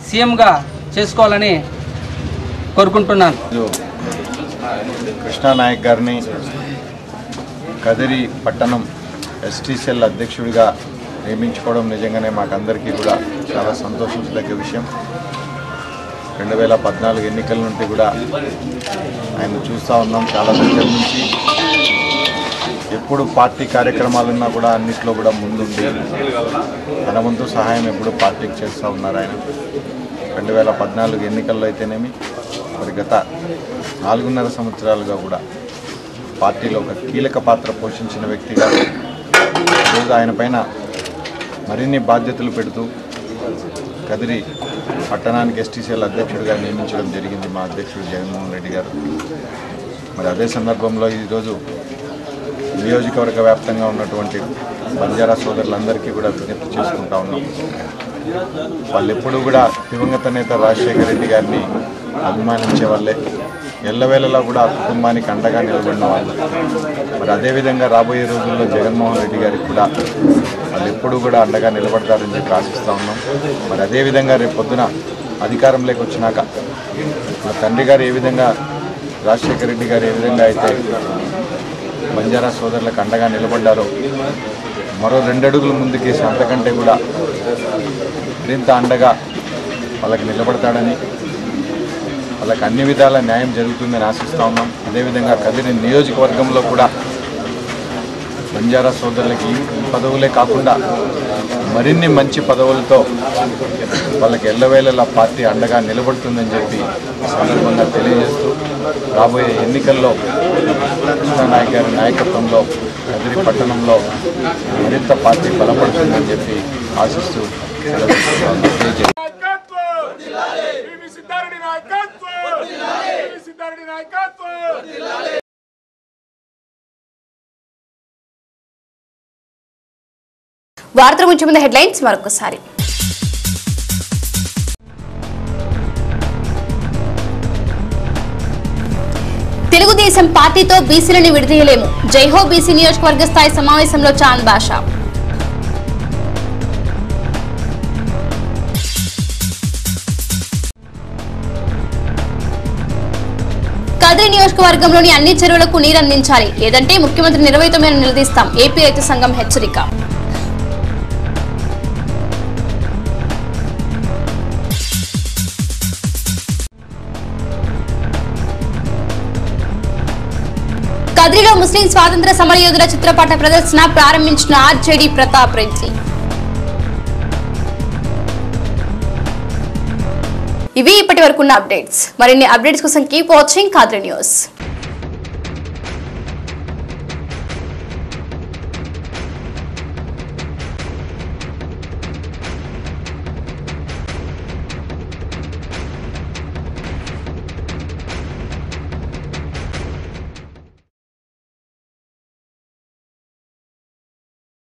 సీఎంగా చేసుకోవాలని కోరుకుంటున్నాను. కృష్ణానాయక్ గారిని కదిరి పట్టణం ఎస్టీ సెల్ అధ్యక్షుడిగా నియమించుకోవడం నిజంగానే మాకందరికీ కూడా చాలా సంతోషించదగ్గ విషయం. 2014 ఎన్నికల నుండి కూడా ఆయన చూస్తూ ఉన్నాం. చాలా దగ్గర నుంచి ఎప్పుడు పార్టీ కార్యక్రమాలున్నా కూడా అన్నిట్లో కూడా ముందుండి తన వంతు సహాయం ఎప్పుడు పార్టీకి చేస్తూ ఉన్నారు ఆయన. 2014 ఎన్నికల్లో అయితేనేమి మరి గత 4.5 సంవత్సరాలుగా కూడా పార్టీలో ఒక కీలక పాత్ర పోషించిన వ్యక్తిగా ఈరోజు ఆయన పైన మరిన్ని బాధ్యతలు పెడుతూ కదిరి పట్టణానికి ఎస్టీసీఎల్ అధ్యక్షుడిగా నియమించడం జరిగింది మా అధ్యక్షుడు జగన్మోహన్ రెడ్డి గారు. మరి అదే సందర్భంలో ఈరోజు నియోజకవర్గ వ్యాప్తంగా ఉన్నటువంటి బంజారా సోదరులందరికీ కూడా విజ్ఞప్తి చేసుకుంటా ఉన్నాం. వాళ్ళు ఎప్పుడూ కూడా దివంగత నేత రాజశేఖర రెడ్డి గారిని అభిమానించే వాళ్ళే, ఎల్లవేళలా కూడా ఆ కుటుంబానికి అండగా నిలబడిన వాళ్ళు. మరి అదేవిధంగా రాబోయే రోజుల్లో జగన్మోహన్ రెడ్డి గారికి కూడా వాళ్ళు ఎప్పుడూ కూడా అండగా నిలబడతారని చెప్పి ఆశిస్తూ ఉన్నాం. మరి అదేవిధంగా రేపు పొద్దున అధికారంలోకి వచ్చినాక మా తండ్రి గారు ఏ విధంగా రాజశేఖర రెడ్డి గారు ఏ విధంగా అయితే బంజారా సోదరులకు అండగా నిలబడ్డారో మరో 2 అడుగులు ముందుకేసి అంతకంటే కూడా మరింత అండగా వాళ్ళకి నిలబడతాడని, వాళ్ళకి అన్ని విధాల న్యాయం జరుగుతుందని ఆశిస్తూ ఉన్నాం. అదేవిధంగా కదిరి నియోజకవర్గంలో కూడా బంజారా సోదరులకి ఈ పదవులే కాకుండా మరిన్ని మంచి పదవులతో వాళ్ళకి ఎల్లవేళలా పార్టీ అండగా నిలబడుతుందని చెప్పి సందర్భంగా తెలియజేస్తూ రాబోయే ఎన్నికల్లో కృష్ణానాయక్ గారి నాయకత్వంలో కదిరి పట్టణంలో మరింత పార్టీ బలపడుతుందని చెప్పి ఆశిస్తూ వార్తల ముందు ముందు హెడ్లైన్స్ మరొకసారి. తెలుగుదేశం పార్టీతో బీసీలను విడదీయలేము, జైహో బీసీ నియోజకవర్గ స్థాయి సమావేశంలో చాంద్ బాషా. కదిరి నియోజకవర్గంలోని అన్ని చెరువులకు నీరందించాలి, లేదంటే ముఖ్యమంత్రి 29 నిలదీస్తాం, ఏపీ రైతు సంఘం హెచ్చరిక. కదిరిలో ముస్లిం స్వాతంత్ర సమరయోధుల చిత్రపట ప్రదర్శన ప్రారంభించిన ఆర్జేడీ ప్రతాప్ రెడ్డి. ఇవి ఇప్పటి వరకున్న అప్డేట్స్. మరిన్ని అప్డేట్స్ కోసం కీప్ వాచింగ్ కదిరి న్యూస్.